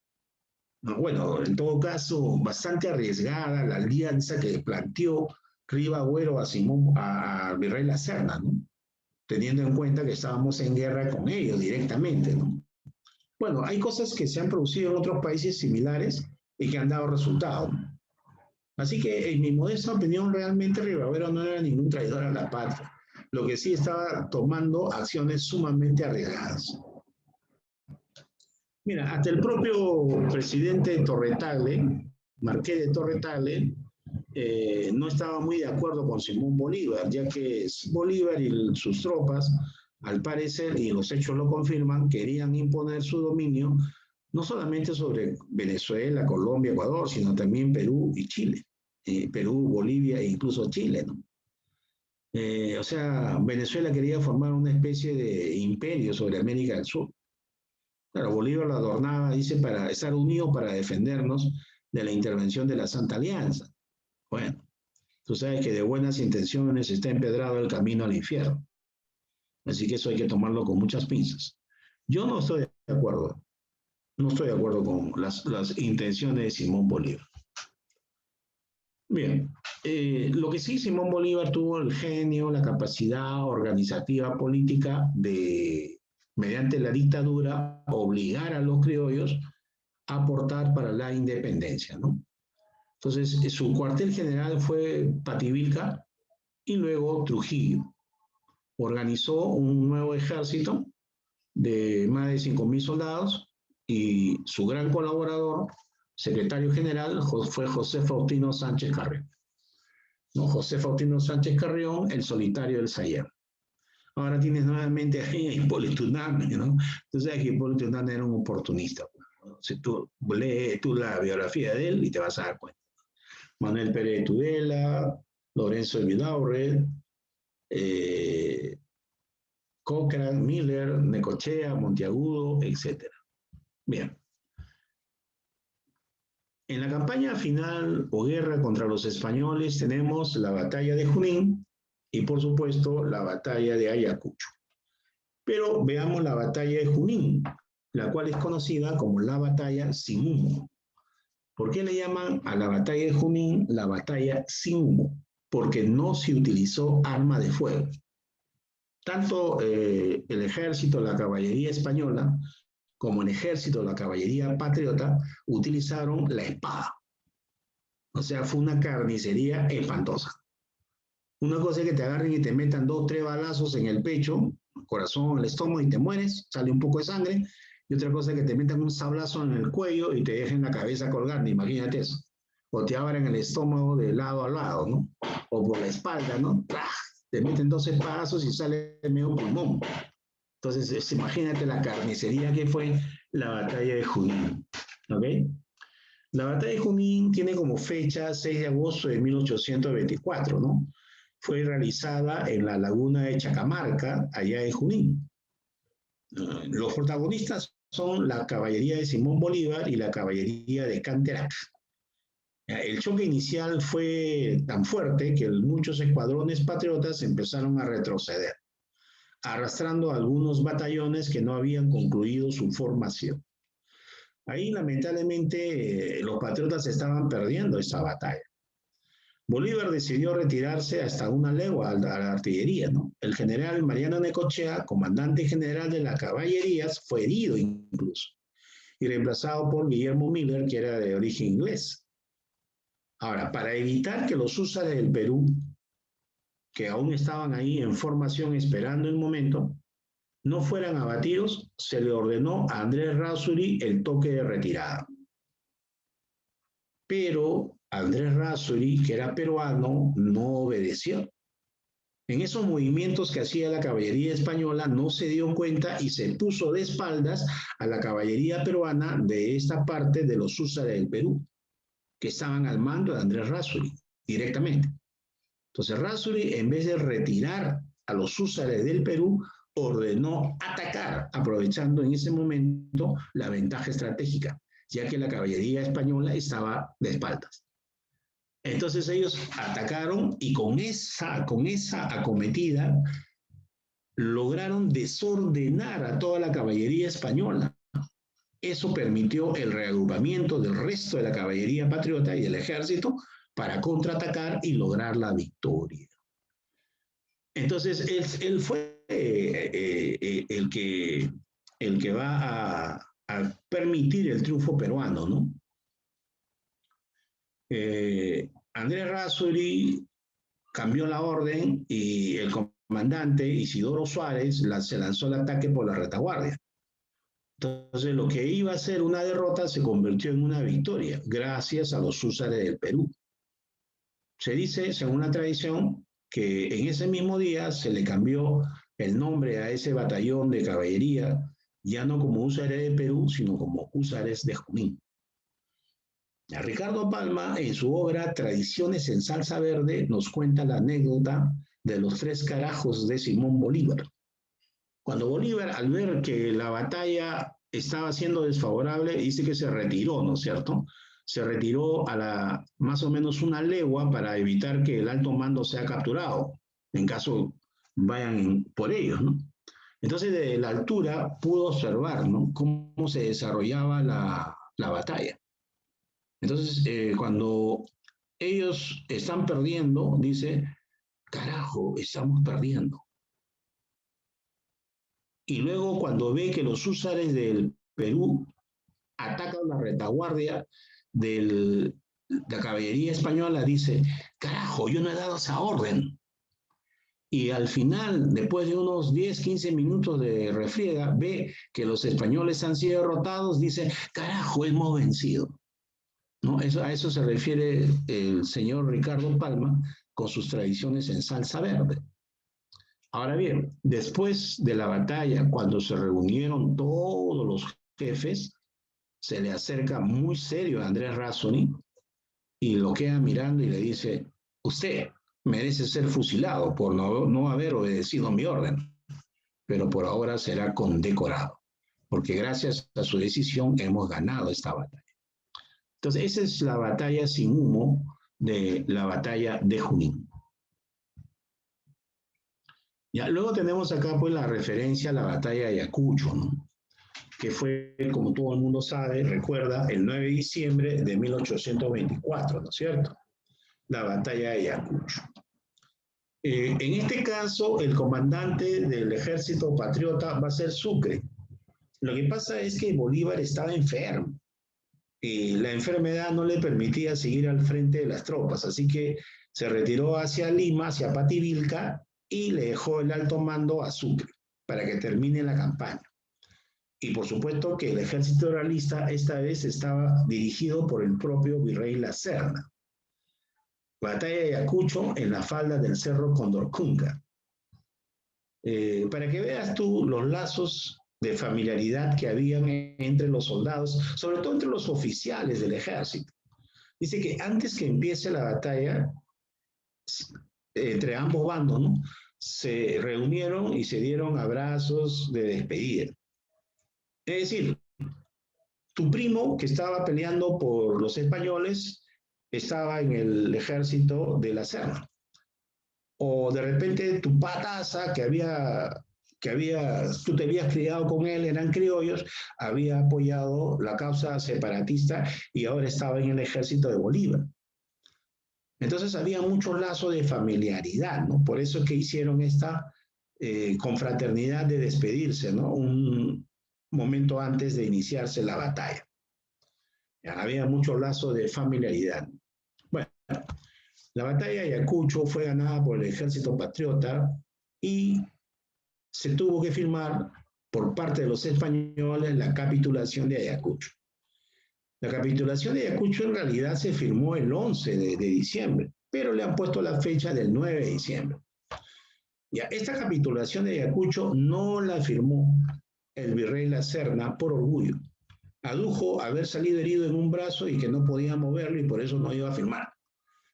Bueno, en todo caso, bastante arriesgada la alianza que planteó Rivagüero a Virrey Lacerda, ¿no? Teniendo en cuenta que estábamos en guerra con ellos directamente, ¿no? Bueno, hay cosas que se han producido en otros países similares y que han dado resultados. Así que, en mi modesta opinión, realmente Rivagüero no era ningún traidor a la patria. Lo que sí estaba tomando acciones sumamente arriesgadas. Mira, hasta el propio presidente Torre Tagle, Marqués de Torre Tagle, no estaba muy de acuerdo con Simón Bolívar, ya que Bolívar y sus tropas, al parecer, y los hechos lo confirman, querían imponer su dominio no solamente sobre Venezuela, Colombia, Ecuador, sino también Perú y Chile. Perú, Bolivia e incluso Chile, ¿no? O sea, Venezuela quería formar una especie de imperio sobre América del Sur. Claro, Bolívar lo adornaba, dice, para estar unido para defendernos de la intervención de la Santa Alianza. Bueno, tú sabes que de buenas intenciones está empedrado el camino al infierno. Así que eso hay que tomarlo con muchas pinzas. Yo no estoy de acuerdo. No estoy de acuerdo con las intenciones de Simón Bolívar. Bien, lo que sí, Simón Bolívar tuvo el genio, la capacidad organizativa política de, mediante la dictadura, obligar a los criollos a aportar para la independencia, ¿no? Entonces, su cuartel general fue Pativilca y luego Trujillo. Organizó un nuevo ejército de más de 5.000 soldados y su gran colaborador, secretario general, fue José Faustino Sánchez Carrión. ¿No? José Faustino Sánchez Carrión, el solitario del Sayer. Ahora tienes nuevamente a Hipólito Unanue, ¿no? Tú sabes que Hipólito Unanue era un oportunista. ¿No? Si tú lees tú la biografía de él y te vas a dar cuenta. Manuel Pérez de Tudela, Lorenzo de Vidaurre, Cochrane, Miller, Necochea, Monteagudo, etc. Bien. En la campaña final o guerra contra los españoles tenemos la batalla de Junín y por supuesto la batalla de Ayacucho. Pero veamos la batalla de Junín, la cual es conocida como la batalla sin humo. ¿Por qué le llaman a la batalla de Junín la batalla sin humo? Porque no se utilizó arma de fuego. Tanto el ejército, la caballería española, como el ejército, la caballería patriota, utilizaron la espada. O sea, fue una carnicería espantosa. Una cosa es que te agarren y te metan 2, 3 balazos en el pecho, el corazón, el estómago y te mueres, sale un poco de sangre. Y otra cosa es que te metan un sablazo en el cuello y te dejen la cabeza colgando, imagínate eso. O te abran el estómago de lado a lado, ¿no? O por la espalda, ¿no? ¡Traj! Te meten 2 espadazos y sale medio pulmón. Entonces, imagínate la carnicería que fue la batalla de Junín, ¿ok? La batalla de Junín tiene como fecha 6 de agosto de 1824, ¿no? Fue realizada en la laguna de Chacamarca, allá en Junín. Los protagonistas son la caballería de Simón Bolívar y la caballería de Canterac. El choque inicial fue tan fuerte que muchos escuadrones patriotas empezaron a retroceder, arrastrando a algunos batallones que no habían concluido su formación. Ahí, lamentablemente, los patriotas estaban perdiendo esa batalla. Bolívar decidió retirarse hasta una legua a la artillería, ¿no? El general Mariano Necochea, comandante general de las caballerías, fue herido incluso y reemplazado por Guillermo Miller, que era de origen inglés. Ahora, para evitar que los húsares del Perú, que aún estaban ahí en formación esperando el momento, no fueran abatidos, se le ordenó a Andrés Rázuri el toque de retirada. Pero Andrés Rázuri, que era peruano, no obedeció. En esos movimientos que hacía la caballería española no se dio cuenta y se puso de espaldas a la caballería peruana de esta parte de los húsares del Perú, que estaban al mando de Andrés Rázuri directamente. Entonces Rázuri, en vez de retirar a los húsares del Perú, ordenó atacar, aprovechando en ese momento la ventaja estratégica, ya que la caballería española estaba de espaldas. Entonces ellos atacaron y con esa acometida lograron desordenar a toda la caballería española. Eso permitió el reagrupamiento del resto de la caballería patriota y del ejército para contraatacar y lograr la victoria. Entonces él fue el que va a permitir el triunfo peruano, ¿no? Andrés Rázuri cambió la orden y el comandante Isidoro Suárez se lanzó al ataque por la retaguardia. Entonces, lo que iba a ser una derrota se convirtió en una victoria, gracias a los húsares del Perú. Se dice, según la tradición, que en ese mismo día se le cambió el nombre a ese batallón de caballería, ya no como húsares de Perú, sino como húsares de Junín. Ricardo Palma, en su obra Tradiciones en Salsa Verde, nos cuenta la anécdota de los 3 carajos de Simón Bolívar. Cuando Bolívar, al ver que la batalla estaba siendo desfavorable, dice que se retiró, ¿no es cierto? Se retiró a más o menos una legua para evitar que el alto mando sea capturado, en caso vayan por ellos, ¿no? Entonces, desde la altura pudo observar, ¿no?, cómo se desarrollaba la batalla. Entonces, cuando ellos están perdiendo, dice, carajo, estamos perdiendo. Y luego cuando ve que los húsares del Perú atacan la retaguardia de la caballería española, dice, carajo, yo no he dado esa orden. Y al final, después de unos 10, 15 minutos de refriega, ve que los españoles han sido derrotados, dice, carajo, hemos vencido. ¿No? A eso se refiere el señor Ricardo Palma con sus tradiciones en salsa verde. Ahora bien, después de la batalla, cuando se reunieron todos los jefes, se le acerca muy serio a Andrés Razzoni y lo queda mirando y le dice, usted merece ser fusilado por no haber obedecido mi orden, pero por ahora será condecorado, porque gracias a su decisión hemos ganado esta batalla. Entonces, esa es la batalla sin humo de la batalla de Junín. Ya, luego tenemos acá pues la referencia a la batalla de Ayacucho, ¿no? Que fue, como todo el mundo sabe, recuerda, el 9 de diciembre de 1824, ¿no es cierto? La batalla de Ayacucho. En este caso, el comandante del ejército patriota va a ser Sucre. Lo que pasa es que Bolívar estaba enfermo. Y la enfermedad no le permitía seguir al frente de las tropas, así que se retiró hacia Lima, hacia Pativilca, y le dejó el alto mando a Sucre para que termine la campaña. Y por supuesto que el ejército realista esta vez estaba dirigido por el propio virrey La Serna. Batalla de Ayacucho en la falda del cerro Condorcunca. Para que veas tú los lazos de familiaridad que habían entre los soldados, sobre todo entre los oficiales del ejército. Dice que antes que empiece la batalla, entre ambos bandos, ¿no? Se reunieron y se dieron abrazos de despedida. Es decir, tu primo que estaba peleando por los españoles estaba en el ejército de La Serna. O de repente tu pataza tú te habías criado con él, eran criollos, había apoyado la causa separatista y ahora estaba en el ejército de Bolívar. Entonces había mucho lazo de familiaridad, ¿no? Por eso es que hicieron esta confraternidad de despedirse, ¿no? Un momento antes de iniciarse la batalla. Había mucho lazo de familiaridad. Bueno, la batalla de Ayacucho fue ganada por el ejército patriota y se tuvo que firmar por parte de los españoles la capitulación de Ayacucho. La capitulación de Ayacucho en realidad se firmó el 11 de diciembre, pero le han puesto la fecha del 9 de diciembre. Ya, esta capitulación de Ayacucho no la firmó el virrey La Serna por orgullo. Adujo haber salido herido en un brazo y que no podía moverlo y por eso no iba a firmar.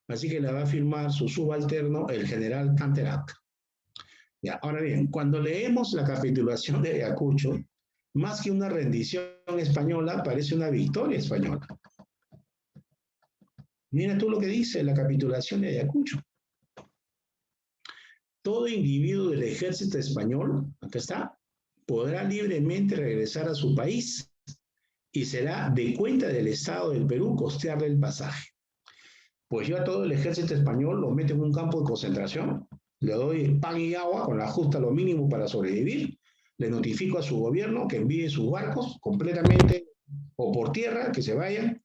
Así que la va a firmar su subalterno, el general Canterac. Ya, ahora bien, cuando leemos la capitulación de Ayacucho, más que una rendición española, parece una victoria española. Mira tú lo que dice la capitulación de Ayacucho. Todo individuo del ejército español, acá está, podrá libremente regresar a su país y será de cuenta del Estado del Perú costearle el pasaje. Pues yo a todo el ejército español lo meto en un campo de concentración, le doy pan y agua con la justa lo mínimo para sobrevivir, le notifico a su gobierno que envíe sus barcos completamente o por tierra, que se vayan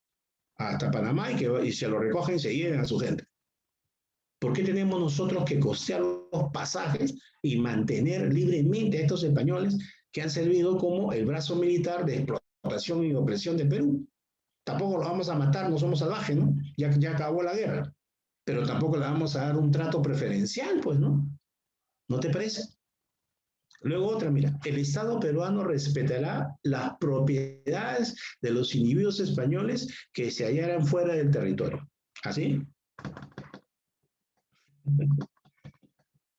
hasta Panamá y se lo recogen y se lleven a su gente. ¿Por qué tenemos nosotros que costear los pasajes y mantener libremente a estos españoles que han servido como el brazo militar de explotación y opresión de Perú? Tampoco los vamos a matar, no somos salvajes, ¿no? Ya acabó la guerra. Pero tampoco le vamos a dar un trato preferencial, pues, ¿no? ¿No te parece? Luego otra, mira, el Estado peruano respetará las propiedades de los individuos españoles que se hallaran fuera del territorio. ¿Así?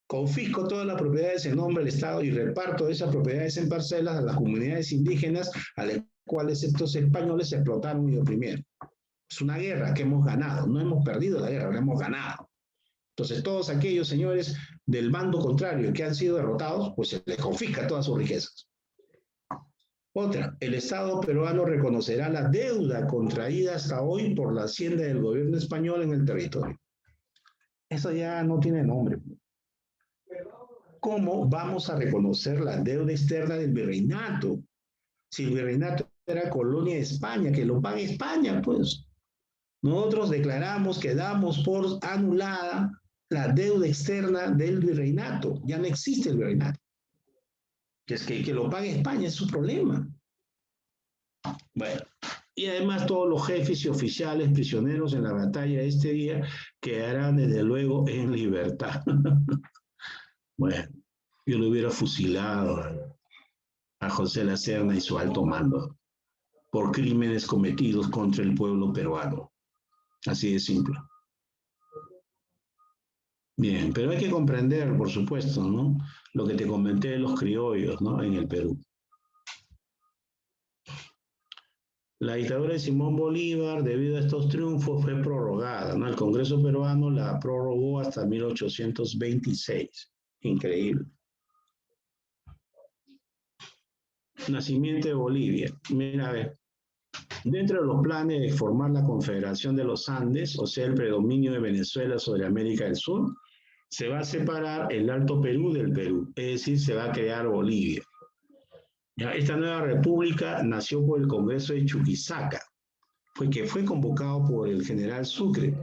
Confisco todas las propiedades en nombre del Estado y reparto esas propiedades en parcelas a las comunidades indígenas a las cuales estos españoles explotaron y oprimieron. Es una guerra que hemos ganado, no hemos perdido la guerra, la hemos ganado. Entonces todos aquellos señores del bando contrario que han sido derrotados, pues se les confisca todas sus riquezas. Otra, el Estado peruano reconocerá la deuda contraída hasta hoy por la hacienda del gobierno español en el territorio. Eso ya no tiene nombre. ¿Cómo vamos a reconocer la deuda externa del virreinato? Si el virreinato era colonia de España, que lo pague España, pues. Nosotros declaramos que damos por anulada la deuda externa del virreinato. Ya no existe el virreinato. Que lo pague España es su problema. Bueno, y además todos los jefes y oficiales prisioneros en la batalla de este día quedarán desde luego en libertad. Bueno, yo lo hubiera fusilado a José Lacerna y su alto mando por crímenes cometidos contra el pueblo peruano. Así de simple. Bien, pero hay que comprender, por supuesto, ¿no? Lo que te comenté de los criollos, ¿no? En el Perú. La dictadura de Simón Bolívar, debido a estos triunfos, fue prorrogada, ¿no? El Congreso peruano la prorrogó hasta 1826. Increíble. Nacimiento de Bolivia. Mira, a ver. Dentro de los planes de formar la Confederación de los Andes, o sea, el predominio de Venezuela sobre América del Sur, se va a separar el Alto Perú del Perú, es decir, se va a crear Bolivia. Ya, esta nueva república nació por el Congreso de Chuquisaca, que fue convocado por el general Sucre.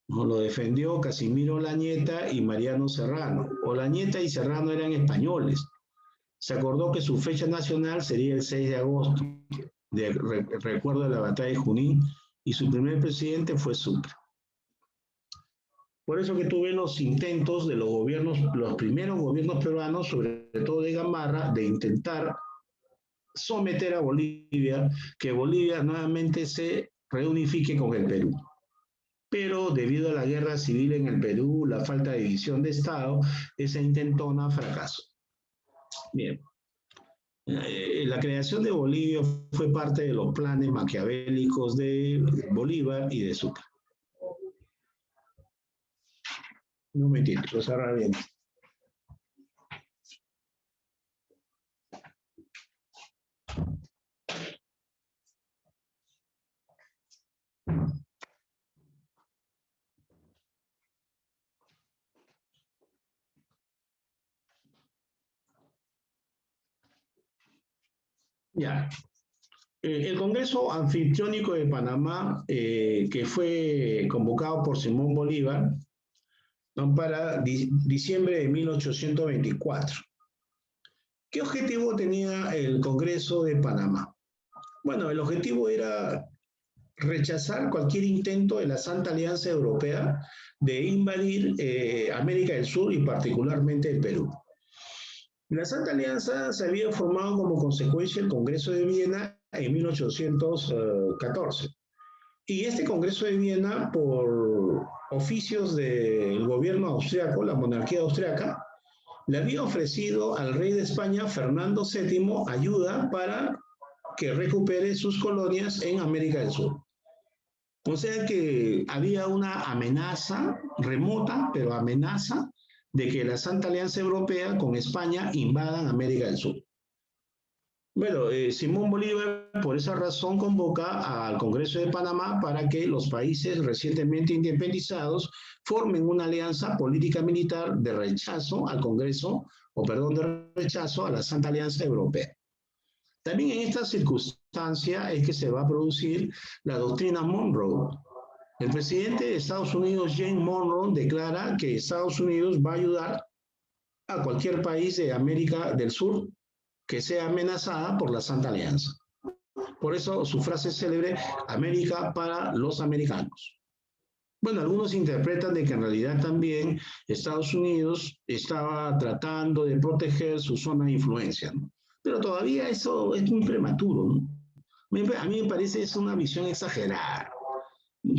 ¿No? Lo defendió Casimiro Olañeta y Mariano Serrano. Olañeta y Serrano eran españoles. Se acordó que su fecha nacional sería el 6 de agosto, recuerdo de la batalla de Junín, y su primer presidente fue Sucre. Por eso que tuve los intentos de los gobiernos, los primeros gobiernos peruanos, sobre todo de Gamarra, de intentar someter a Bolivia, que Bolivia nuevamente se reunifique con el Perú. Pero debido a la guerra civil en el Perú, la falta de división de Estado, esa intentona fracasó. Bien. La creación de Bolivia fue parte de los planes maquiavélicos de Bolívar y de Sucre. Un momentito, lo cerrar bien. Ya. El Congreso Anfitriónico de Panamá, que fue convocado por Simón Bolívar, ¿no? Para diciembre de 1824. ¿Qué objetivo tenía el Congreso de Panamá? Bueno, el objetivo era rechazar cualquier intento de la Santa Alianza Europea de invadir América del Sur y particularmente el Perú. La Santa Alianza se había formado como consecuencia del Congreso de Viena en 1814. Y este Congreso de Viena, por oficios del gobierno austriaco, la monarquía austriaca, le había ofrecido al rey de España, Fernando VII, ayuda para que recupere sus colonias en América del Sur. O sea que había una amenaza remota, pero amenaza de que la Santa Alianza Europea con España invadan América del Sur. Bueno, Simón Bolívar por esa razón convoca al Congreso de Panamá para que los países recientemente independizados formen una alianza política militar de rechazo al Congreso, de rechazo a la Santa Alianza Europea. También en esta circunstancia es que se va a producir la doctrina Monroe. El presidente de Estados Unidos, James Monroe, declara que Estados Unidos va a ayudar a cualquier país de América del Sur que sea amenazada por la Santa Alianza. Por eso su frase célebre, América para los americanos. Bueno, algunos interpretan de que en realidad también Estados Unidos estaba tratando de proteger su zona de influencia, ¿no? Pero todavía eso es muy prematuro, ¿no? A mí me parece es una visión exagerada.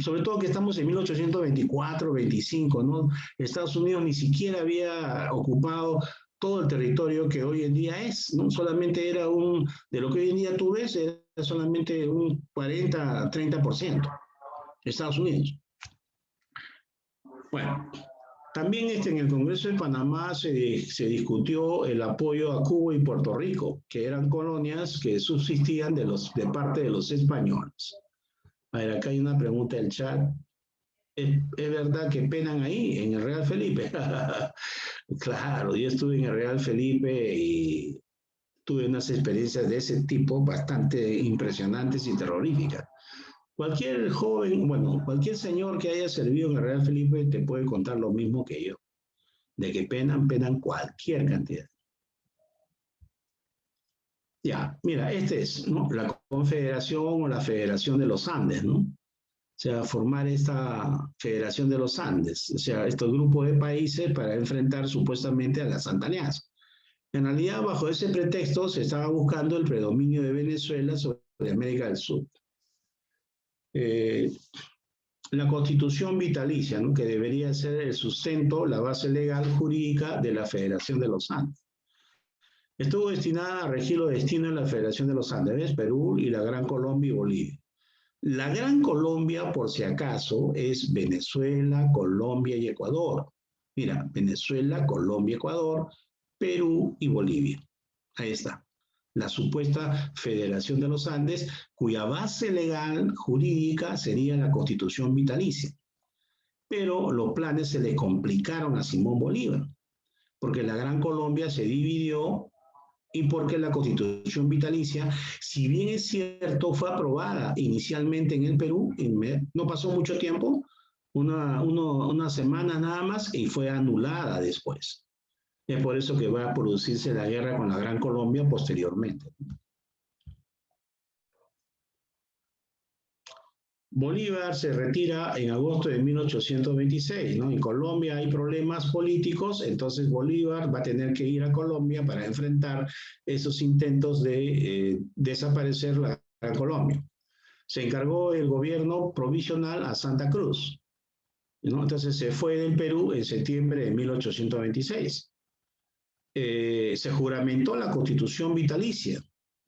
Sobre todo que estamos en 1824, 25, ¿no? Estados Unidos ni siquiera había ocupado todo el territorio que hoy en día es, ¿no? Solamente era de lo que hoy en día tú ves, era solamente un 40, 30%. Estados Unidos. Bueno, También en el Congreso de Panamá se discutió el apoyo a Cuba y Puerto Rico, que eran colonias que subsistían de parte de los españoles. A ver, acá hay una pregunta del chat. ¿Es verdad que penan ahí, en el Real Felipe? Claro, yo estuve en el Real Felipe y tuve unas experiencias de ese tipo bastante impresionantes y terroríficas. Cualquier joven, bueno, cualquier señor que haya servido en el Real Felipe te puede contar lo mismo que yo, de que penan cualquier cantidad. Ya, mira, ¿no? La Confederación o la Federación de los Andes, ¿no? O sea, formar esta Federación de los Andes, o sea, estos grupos de países para enfrentar supuestamente a la Santa Alianza. En realidad, bajo ese pretexto, se estaba buscando el predominio de Venezuela sobre América del Sur. La Constitución vitalicia, ¿no? Que debería ser el sustento, la base legal jurídica de la Federación de los Andes. Estuvo destinada a regir los destinos de la Federación de los Andes, Perú y la Gran Colombia y Bolivia. La Gran Colombia, por si acaso, es Venezuela, Colombia y Ecuador. Mira, Venezuela, Colombia, Ecuador, Perú y Bolivia. Ahí está. La supuesta Federación de los Andes, cuya base legal jurídica sería la Constitución vitalicia. Pero los planes se le complicaron a Simón Bolívar, porque la Gran Colombia se dividió y porque la Constitución vitalicia, si bien es cierto, fue aprobada inicialmente en el Perú, no pasó mucho tiempo, una semana nada más, y fue anulada después. Es por eso que va a producirse la guerra con la Gran Colombia posteriormente. Bolívar se retira en agosto de 1826, ¿no? En Colombia hay problemas políticos, entonces Bolívar va a tener que ir a Colombia para enfrentar esos intentos de desaparecer la Gran Colombia. Se encargó el gobierno provisional a Santa Cruz, ¿no? Entonces se fue del Perú en septiembre de 1826. Se juramentó la Constitución vitalicia,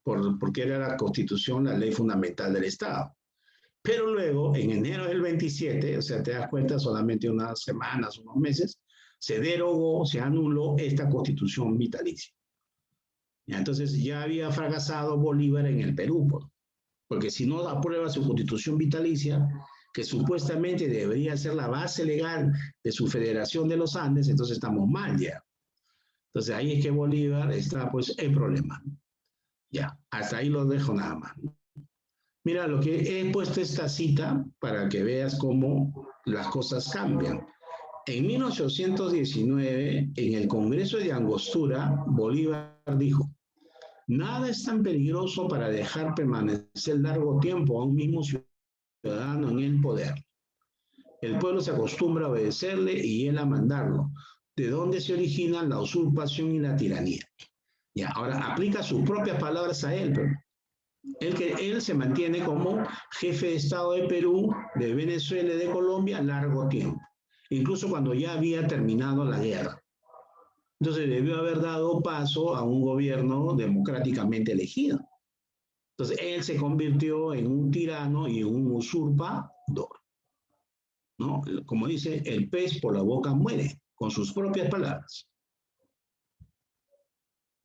porque era la Constitución, la ley fundamental del Estado. Pero luego, en enero del 27, o sea, te das cuenta, solamente unas semanas, unos meses, se derogó, se anuló esta Constitución vitalicia. Entonces ya había fracasado Bolívar en el Perú, porque si no aprueba su Constitución vitalicia, que supuestamente debería ser la base legal de su Federación de los Andes, entonces estamos mal ya. Entonces ahí es que Bolívar está pues en problema. Ya, hasta ahí lo dejo nada más. Mira, lo que he puesto esta cita para que veas cómo las cosas cambian. En 1819, en el Congreso de Angostura, Bolívar dijo: nada es tan peligroso para dejar permanecer largo tiempo a un mismo ciudadano en el poder. El pueblo se acostumbra a obedecerle y él a mandarlo, de donde se originan la usurpación y la tiranía. Ya, ahora aplica sus propias palabras a él, pero él se mantiene como jefe de Estado de Perú, de Venezuela y de Colombia largo tiempo, incluso cuando ya había terminado la guerra. Entonces debió haber dado paso a un gobierno democráticamente elegido. Entonces él se convirtió en un tirano y un usurpador, ¿no? Como dice, el pez por la boca muere, con sus propias palabras.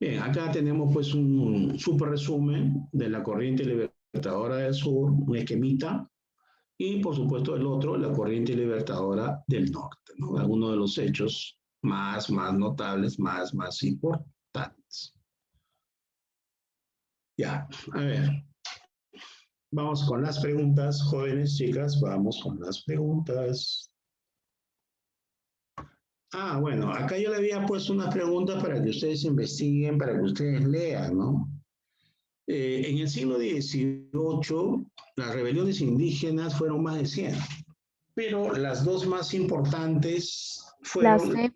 Bien, acá tenemos pues un súper resumen de la corriente libertadora del sur, un esquemita, y por supuesto el otro, la corriente libertadora del norte, ¿no? Algunos de los hechos más notables, más importantes. Ya, a ver, vamos con las preguntas, jóvenes, chicas, vamos con las preguntas. Bueno, acá yo le había puesto unas preguntas para que ustedes investiguen, para que ustedes lean, ¿no? En el siglo XVIII, las rebeliones indígenas fueron más de 100, pero las dos más importantes fueron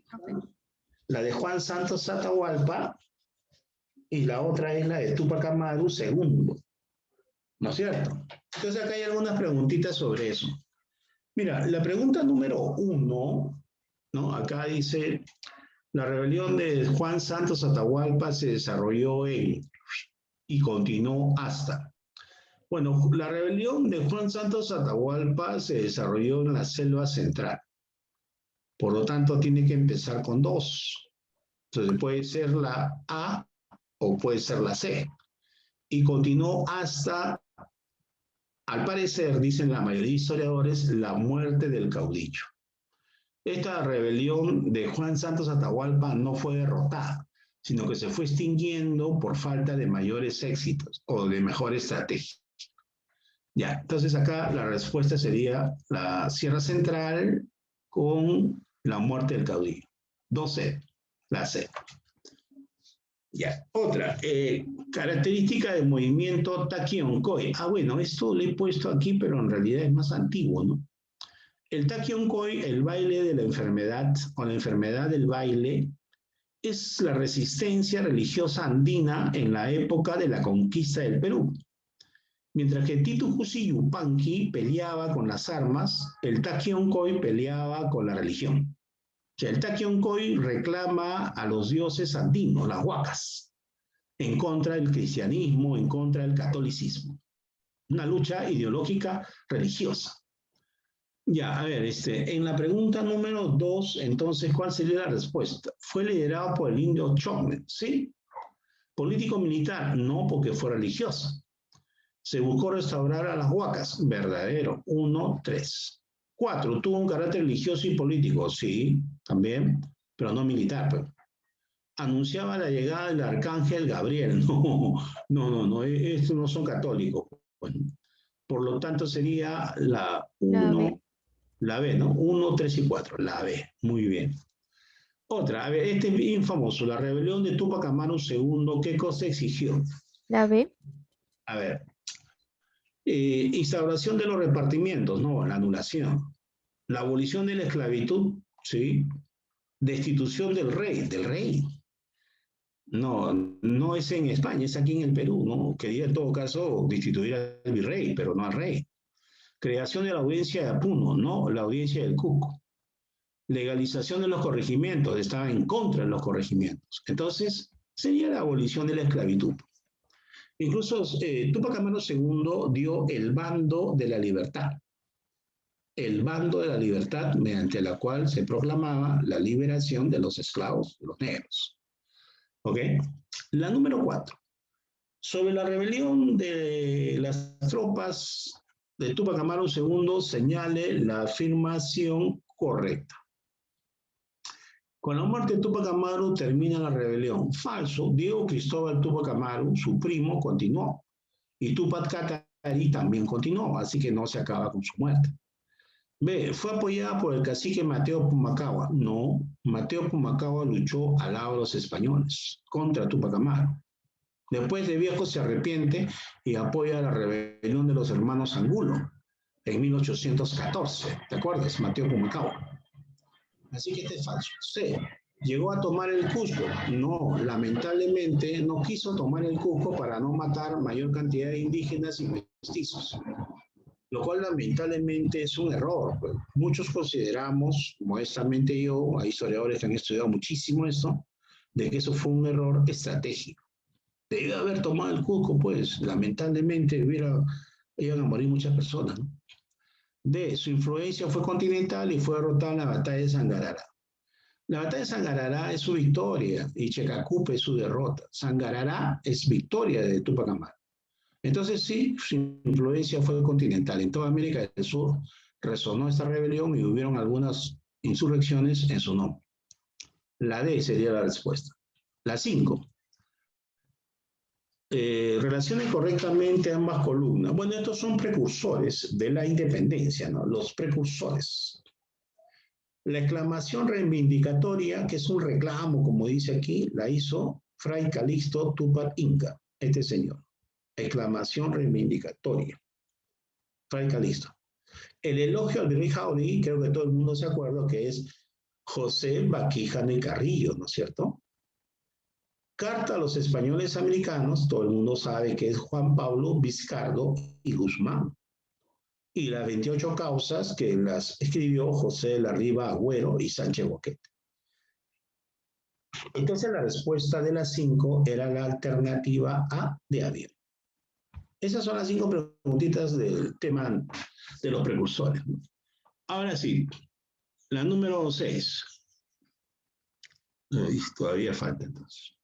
la de Juan Santos Atahualpa y la otra es la de Túpac Amaru II, ¿no es cierto? Entonces acá hay algunas preguntitas sobre eso. Mira, la pregunta número 1, ¿no? Acá dice: la rebelión de Juan Santos Atahualpa se desarrolló y continuó hasta. Bueno, la rebelión de Juan Santos Atahualpa se desarrolló en la selva central. Por lo tanto, tiene que empezar con 2. Entonces puede ser la A o puede ser la C. Y continuó hasta, al parecer, dicen la mayoría de historiadores, la muerte del caudillo. Esta rebelión de Juan Santos Atahualpa no fue derrotada, sino que se fue extinguiendo por falta de mayores éxitos o de mejor estrategia. Ya, entonces acá la respuesta sería la Sierra Central con la muerte del caudillo. 2C, la C. Ya, otra, característica del movimiento Takiyonkoi. Bueno, esto lo he puesto aquí, pero en realidad es más antiguo, ¿no? El Takiyonkoi, el baile de la enfermedad, o la enfermedad del baile, es la resistencia religiosa andina en la época de la conquista del Perú. Mientras que Titu Cusi Yupanqui peleaba con las armas, el Takiyonkoi peleaba con la religión. O sea, el Takiyonkoi reclama a los dioses andinos, las huacas, en contra del cristianismo, en contra del catolicismo. Una lucha ideológica religiosa. Ya, a ver, en la pregunta número 2, entonces, ¿cuál sería la respuesta? Fue liderado por el indio Chocme, ¿sí? Político militar, no, porque fue religioso. Se buscó restaurar a las huacas, verdadero, 1, 3. 4, tuvo un carácter religioso y político, sí, también, pero no militar. Pues. Anunciaba la llegada del arcángel Gabriel, no, estos no son católicos. Bueno, por lo tanto sería la La B. 1, la B, ¿no? 1, 3 y 4, la B, muy bien. Otra, a ver, este es bien famoso, la rebelión de Túpac Amaru II, ¿qué cosa exigió? La B. A ver, instauración de los repartimientos, no, la anulación. La abolición de la esclavitud, sí. Destitución del rey. No, no es en España, es aquí en el Perú, ¿no? Quería en todo caso destituir al virrey, pero no al rey. Creación de la audiencia de Apuno, no la audiencia del Cusco. Legalización de los corregimientos, estaba en contra de los corregimientos. Entonces, sería la abolición de la esclavitud. Incluso Túpac Amaru II dio el bando de la libertad. El bando de la libertad mediante la cual se proclamaba la liberación de los esclavos, de los negros. ¿Ok? La número 4. Sobre la rebelión de las tropas de Túpac Amaru II, señale la afirmación correcta. Con la muerte de Túpac Amaru termina la rebelión. Falso. Diego Cristóbal Túpac Amaru, su primo, continuó. Y Túpac Katari también continuó, así que no se acaba con su muerte. B. Fue apoyada por el cacique Mateo Pumacahua. No, Mateo Pumacahua luchó al lado de los españoles contra Túpac Amaru. Después de viejo se arrepiente y apoya la rebelión de los hermanos Angulo en 1814. ¿Te acuerdas? Mateo Pumacahua. Así que este es falso. C. ¿Llegó a tomar el Cusco? No, lamentablemente no quiso tomar el Cusco para no matar mayor cantidad de indígenas y mestizos. Lo cual lamentablemente es un error. Muchos consideramos, modestamente yo, hay historiadores que han estudiado muchísimo esto, de que eso fue un error estratégico. Debió haber tomado el Cusco, pues lamentablemente iban a morir muchas personas, ¿no? D. Su influencia fue continental y fue derrotada en la batalla de Sangarará. La batalla de Sangarará es su victoria y Checacupe es su derrota. Sangarará es victoria de Túpac Amaru. Entonces sí, su influencia fue continental. En toda América del Sur resonó esta rebelión y hubieron algunas insurrecciones en su nombre. La D sería la respuesta. La 5. Relacione correctamente ambas columnas. Bueno, estos son precursores de la independencia, ¿no? Los precursores. La exclamación reivindicatoria, que es un reclamo, como dice aquí, la hizo Fray Calixto Túpac Inca, este señor. Exclamación reivindicatoria. Fray Calixto. El elogio al virrey Jauregui, creo que todo el mundo se acuerda que es José Baquijano y Carrillo, ¿no es cierto? Carta a los españoles americanos, todo el mundo sabe que es Juan Pablo Vizcardo y Guzmán. Y las 28 causas que las escribió José de la Riva Agüero y Sánchez Boquete. Entonces la respuesta de las 5 era la alternativa A de Avier. Esas son las 5 preguntitas del tema de los precursores, ¿no? Ahora sí, La número 6. Todavía falta entonces.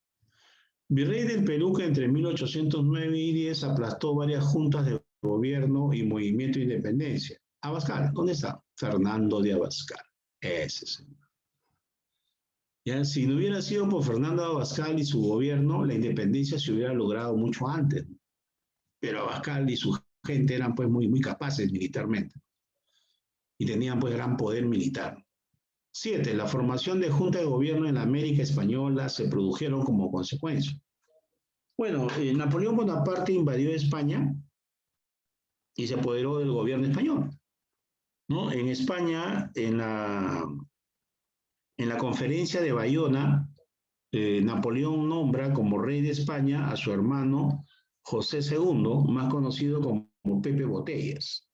Virrey del Perú que entre 1809 y 10 aplastó varias juntas de gobierno y movimiento de independencia. Abascal, ¿dónde está? Fernando de Abascal. Ese señor. Ya, si no hubiera sido por Fernando Abascal y su gobierno, la independencia se hubiera logrado mucho antes. Pero Abascal y su gente eran pues muy capaces militarmente y tenían pues gran poder militar. 7. La formación de junta de gobierno en la América Española se produjeron como consecuencia. Bueno, Napoleón Bonaparte invadió España y se apoderó del gobierno español, ¿no? En España, en la conferencia de Bayona, Napoleón nombra como rey de España a su hermano José II, más conocido como Pepe Botellas.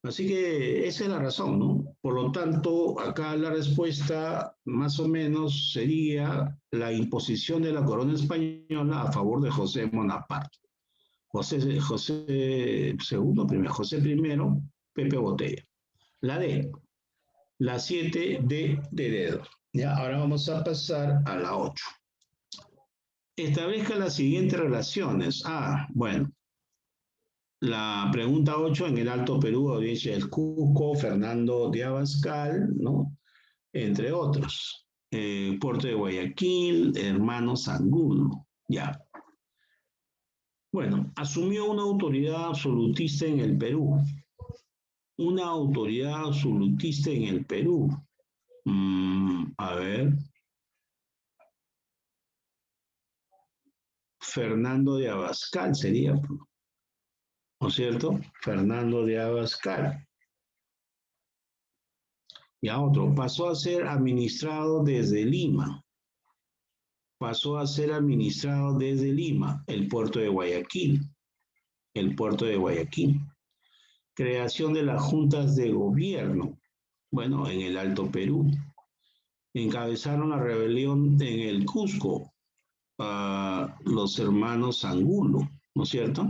Así que esa es la razón, ¿no? Por lo tanto, acá la respuesta más o menos sería la imposición de la corona española a favor de José Bonaparte. José II, primero, José I, Pepe Botella. La D, la 7 de dedo. Ya, ahora vamos a pasar a la 8. Establezca las siguientes relaciones. Bueno, la pregunta 8 en el Alto Perú, audiencia del Cusco, Fernando de Abascal, ¿no? Entre otros. Puerto de Guayaquil, Hermanos Angulo. Ya. Bueno, asumió una autoridad absolutista en el Perú. Una autoridad absolutista en el Perú. A ver. Fernando de Abascal sería, ¿no es cierto? Fernando de Abascal. Ya otro, pasó a ser administrado desde Lima. Pasó a ser administrado desde Lima, el puerto de Guayaquil. El puerto de Guayaquil. Creación de las juntas de gobierno. Bueno, en el Alto Perú. Encabezaron la rebelión en el Cusco, los hermanos Angulo, ¿no es cierto?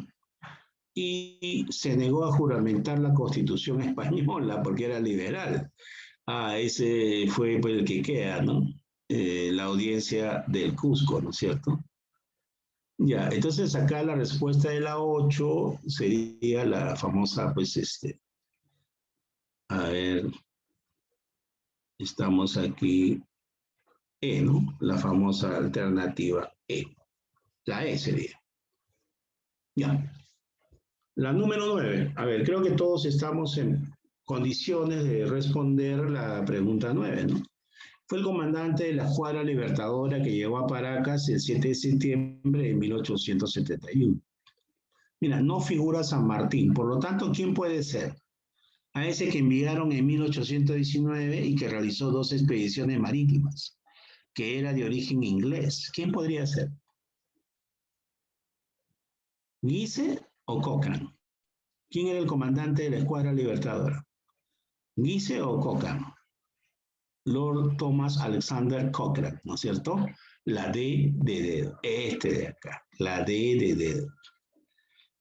Y se negó a juramentar la Constitución española porque era liberal. Ese fue pues, el que queda, ¿no? La audiencia del Cusco, ¿no es cierto? Ya, entonces acá la respuesta de la 8 sería la famosa, pues, a ver, estamos aquí, ¿no? La famosa alternativa E. La E sería. Ya. La número 9. A ver, creo que todos estamos en condiciones de responder la pregunta 9, ¿no? Fue el comandante de la Escuadra Libertadora que llegó a Paracas el 7 de septiembre de 1871. Mira, no figura San Martín, por lo tanto, ¿quién puede ser? A ese que enviaron en 1819 y que realizó 2 expediciones marítimas, que era de origen inglés. ¿Quién podría ser? ¿Guise o Cochrane? ¿Quién era el comandante de la Escuadra Libertadora? ¿Guise o Cochrane? Lord Thomas Alexander Cochrane, ¿no es cierto? La D de dedo, de acá, la D de dedo.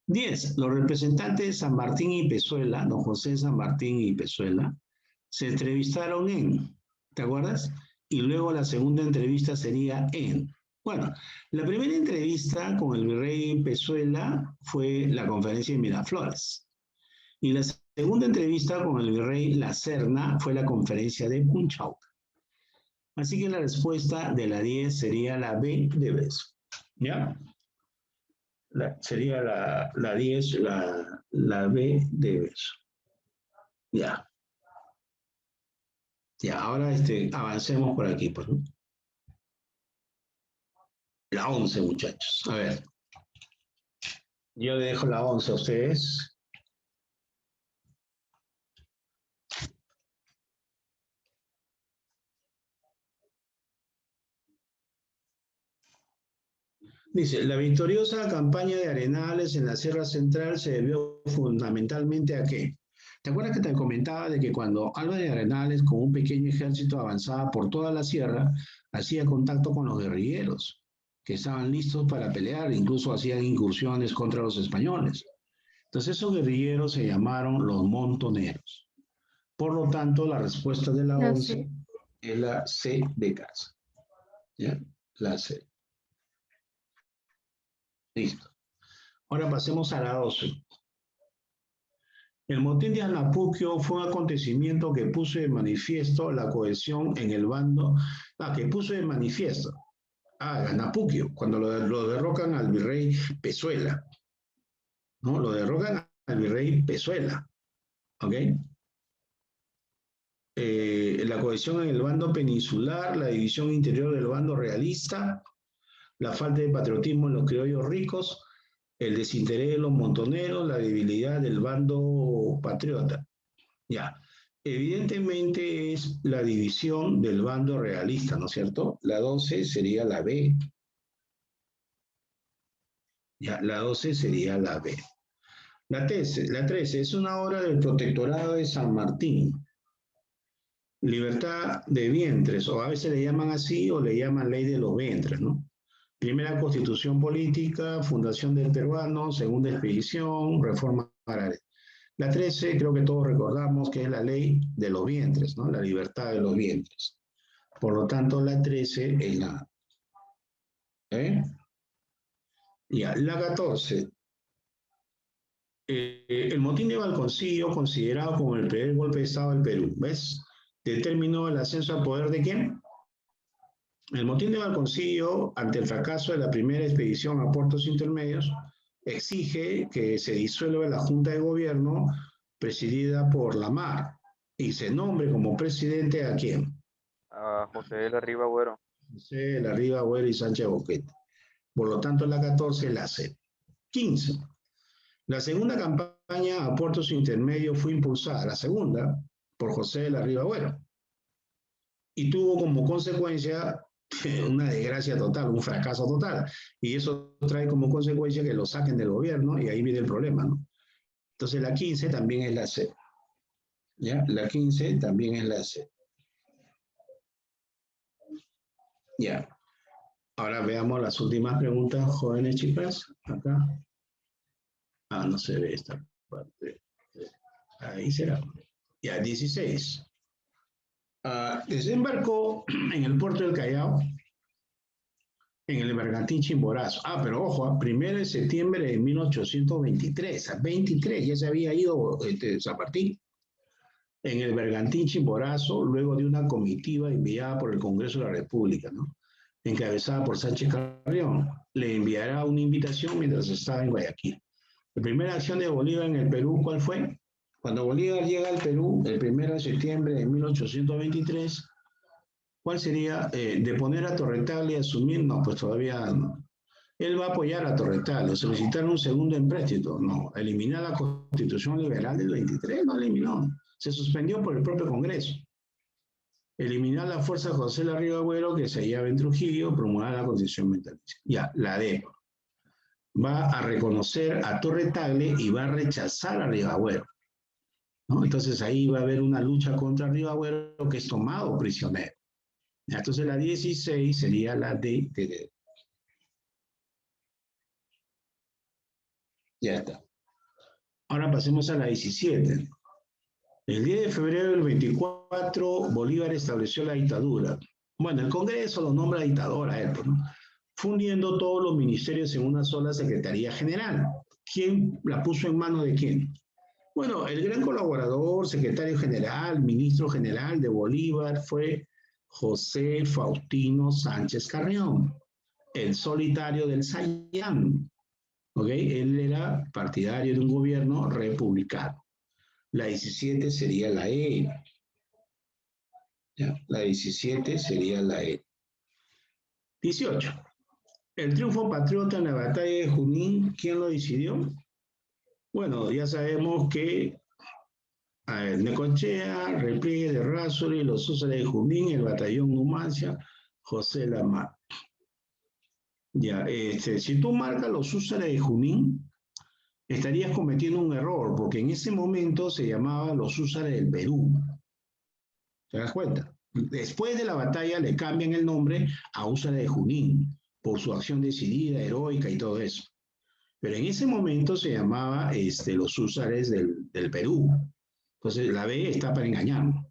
10. Los representantes de San Martín y Pezuela, don José San Martín y Pezuela, se entrevistaron ¿te acuerdas? Y luego la segunda entrevista sería bueno, la primera entrevista con el virrey Pezuela fue la conferencia de Miraflores. Y la segunda entrevista con el virrey La Serna fue la conferencia de Punchauca. Así que la respuesta de la 10 sería la B de beso. ¿Ya? Sería la 10, la B de beso. Ya. Ya, ahora avancemos por aquí, pues, ¿no? La 11, muchachos. A ver. Yo le dejo la 11 a ustedes. Dice, la victoriosa campaña de Arenales en la Sierra Central se debió fundamentalmente a qué. ¿Te acuerdas que te comentaba de que cuando Álvarez de Arenales con un pequeño ejército avanzaba por toda la sierra, hacía contacto con los guerrilleros, que estaban listos para pelear, incluso hacían incursiones contra los españoles? Entonces esos guerrilleros se llamaron los montoneros. Por lo tanto, la respuesta de la La 11 C. es la C de casa. ¿Ya? La C. Listo. Ahora pasemos a la 12. El motín de Anapuquio fue un acontecimiento que puso de manifiesto la cohesión en el bando, que puso de manifiesto, Anapuquio, cuando lo derrocan al virrey Pezuela, ¿no? Lo derrocan al virrey Pezuela, ¿ok? La cohesión en el bando peninsular, la división interior del bando realista, la falta de patriotismo en los criollos ricos, el desinterés de los montoneros, la debilidad del bando patriota. Ya, evidentemente es la división del bando realista, ¿no es cierto? La 12 sería la B. Ya, la 12 sería la B. La 13 es una obra del Protectorado de San Martín. Libertad de vientres, o a veces le llaman así o le llaman ley de los vientres, ¿no? Primera constitución política, fundación del peruano, segunda expedición, reforma agraria. La 13 creo que todos recordamos que es la ley de los vientres, ¿no? La libertad de los vientres. Por lo tanto, la 13 es la... Ya, la 14. El motín de Balconcillo, considerado como el primer golpe de Estado del Perú, ¿ves? Determinó el ascenso al poder de ¿quién? El motín de Balconcillo, ante el fracaso de la primera expedición a puertos intermedios, exige que se disuelva la Junta de Gobierno presidida por Lamar y se nombre como presidente ¿a quién? A José de la Riva Agüero. José Larriba, Agüero y Sánchez Boquete. Por lo tanto, la 14 la C. 15. La segunda campaña a puertos intermedios fue impulsada, la segunda, por José de la Riva Agüero. Y tuvo como consecuencia una desgracia total, un fracaso total. Y eso trae como consecuencia que lo saquen del gobierno y ahí viene el problema, ¿no? Entonces la 15 también es la C. ¿Ya? La 15 también es la C. Ya. Ahora veamos las últimas preguntas, jóvenes chicas. Acá. No se ve esta parte. Ahí será. Ya, 16. Desembarcó en el puerto del Callao, en el bergantín Chimborazo. Pero ojo, 1 de septiembre de 1823, a 23, ya se había ido San Martín. En el bergantín Chimborazo, luego de una comitiva enviada por el Congreso de la República, ¿no? Encabezada por Sánchez Carrión, le enviará una invitación mientras estaba en Guayaquil. La primera acción de Bolívar en el Perú, ¿cuál fue? Cuando Bolívar llega al Perú, el 1 de septiembre de 1823, ¿cuál sería? ¿Deponer a Torretale y asumir? No, pues todavía no. Él va a apoyar a Torretale, solicitar un segundo empréstito, no. Eliminar la Constitución Liberal del 23, no eliminó. Se suspendió por el propio Congreso. Eliminar la fuerza de José Larriba Agüero, que se hallaba en Trujillo, promulgar la Constitución Mentalicia. Ya, la D. Va a reconocer a Torretale y va a rechazar a Ribagüero, ¿no? Entonces ahí va a haber una lucha contra Ribagüero, que es tomado prisionero. Entonces la 16 sería la D. Ya está. Ahora pasemos a la 17. El 10 de febrero del 24, Bolívar estableció la dictadura. Bueno, el Congreso lo nombra dictador a él, ¿no? Fundiendo todos los ministerios en una sola Secretaría General. ¿Quién la puso en manos de quién? Bueno, el gran colaborador, secretario general, ministro general de Bolívar fue José Faustino Sánchez Carrión, el solitario del Sayán. ¿Okay? Él era partidario de un gobierno republicano. La 17 sería la E. ¿Ya? La 17 sería la E. 18. El triunfo patriota en la batalla de Junín, ¿quién lo decidió? Bueno, ya sabemos que Necochea, repliegue de Errázuriz, los Húsares de Junín, el batallón Numancia, José Lamar. Ya, si tú marcas los Húsares de Junín, estarías cometiendo un error, porque en ese momento se llamaba los Húsares del Perú. ¿Te das cuenta? Después de la batalla le cambian el nombre a Húsares de Junín, por su acción decidida, heroica y todo eso. Pero en ese momento se llamaba los Húsares del Perú. Entonces la B está para engañarnos.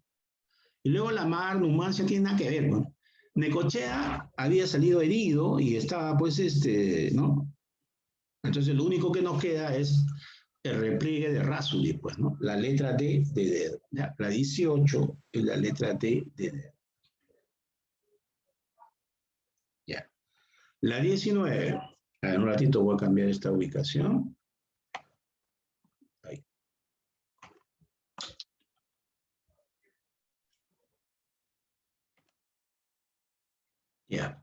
Y luego la Mar, Numancia, tiene nada que ver, ¿no? Necochea había salido herido y estaba, pues, ¿no? Entonces lo único que nos queda es el repliegue de Rasuli, pues, ¿no? La letra D de dedo. ¿Ya? La 18 es la letra D de dedo. Ya. La 19. A ver, un ratito voy a cambiar esta ubicación. Ahí. Ya.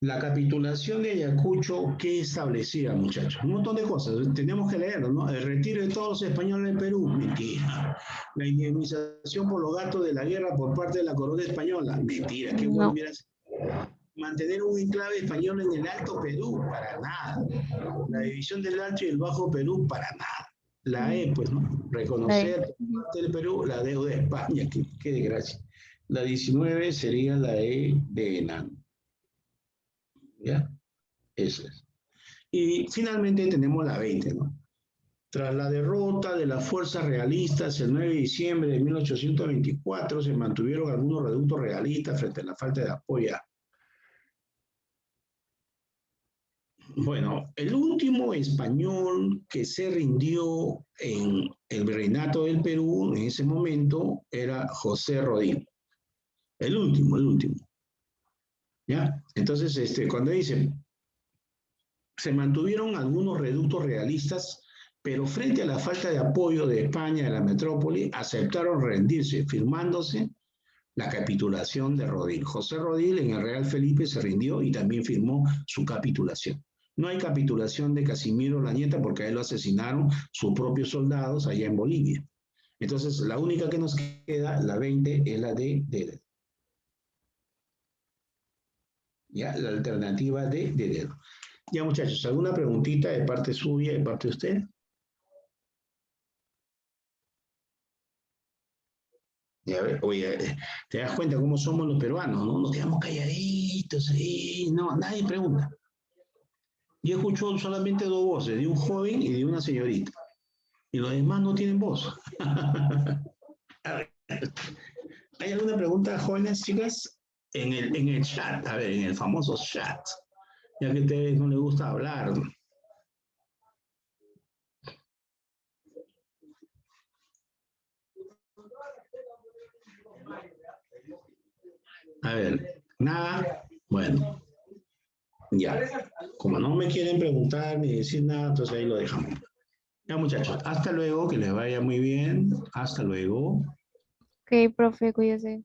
La capitulación de Ayacucho, ¿qué establecía, muchachos? Un montón de cosas, tenemos que leerlo, ¿no? El retiro de todos los españoles en Perú, mentira. La indemnización por los gastos de la guerra por parte de la corona española, mentira. ¿Qué No. hubiera sido? Mantener un enclave español en el Alto Perú, para nada. La división del Alto y el Bajo Perú, para nada. La E, pues, ¿no? Reconocer por parte del Perú la deuda de España, qué desgracia. La 19 sería la E de Enano. ¿Ya? Eso es. Y finalmente tenemos la 20, ¿no? Tras la derrota de las fuerzas realistas el 9 de diciembre de 1824, se mantuvieron algunos reductos realistas frente a la falta de apoyo. Bueno, el último español que se rindió en el virreinato del Perú en ese momento era José Rodil. El último. ¿Ya? Entonces, cuando dice, se mantuvieron algunos reductos realistas, pero frente a la falta de apoyo de España de la metrópoli, aceptaron rendirse, firmándose la capitulación de Rodil. José Rodil en el Real Felipe se rindió y también firmó su capitulación. No hay capitulación de Casimiro Lañeta porque a él lo asesinaron sus propios soldados allá en Bolivia. Entonces, la única que nos queda, la 20, es la de ya, la alternativa de dedo. Ya, muchachos, ¿alguna preguntita de parte suya, de parte de usted? Ya, oye, te das cuenta cómo somos los peruanos, ¿no? Nos quedamos calladitos ahí, no, nadie pregunta. Yo escucho solamente dos voces, de un joven y de una señorita. Y los demás no tienen voz. A ver, ¿hay alguna pregunta, jóvenes, chicas? En el chat, a ver, en el famoso chat. Ya que a ustedes no les gusta hablar. A ver, nada, bueno, ya. Como no me quieren preguntar ni decir nada, entonces ahí lo dejamos. Ya, muchachos, hasta luego, que les vaya muy bien. Hasta luego. Ok, profe, cuídese.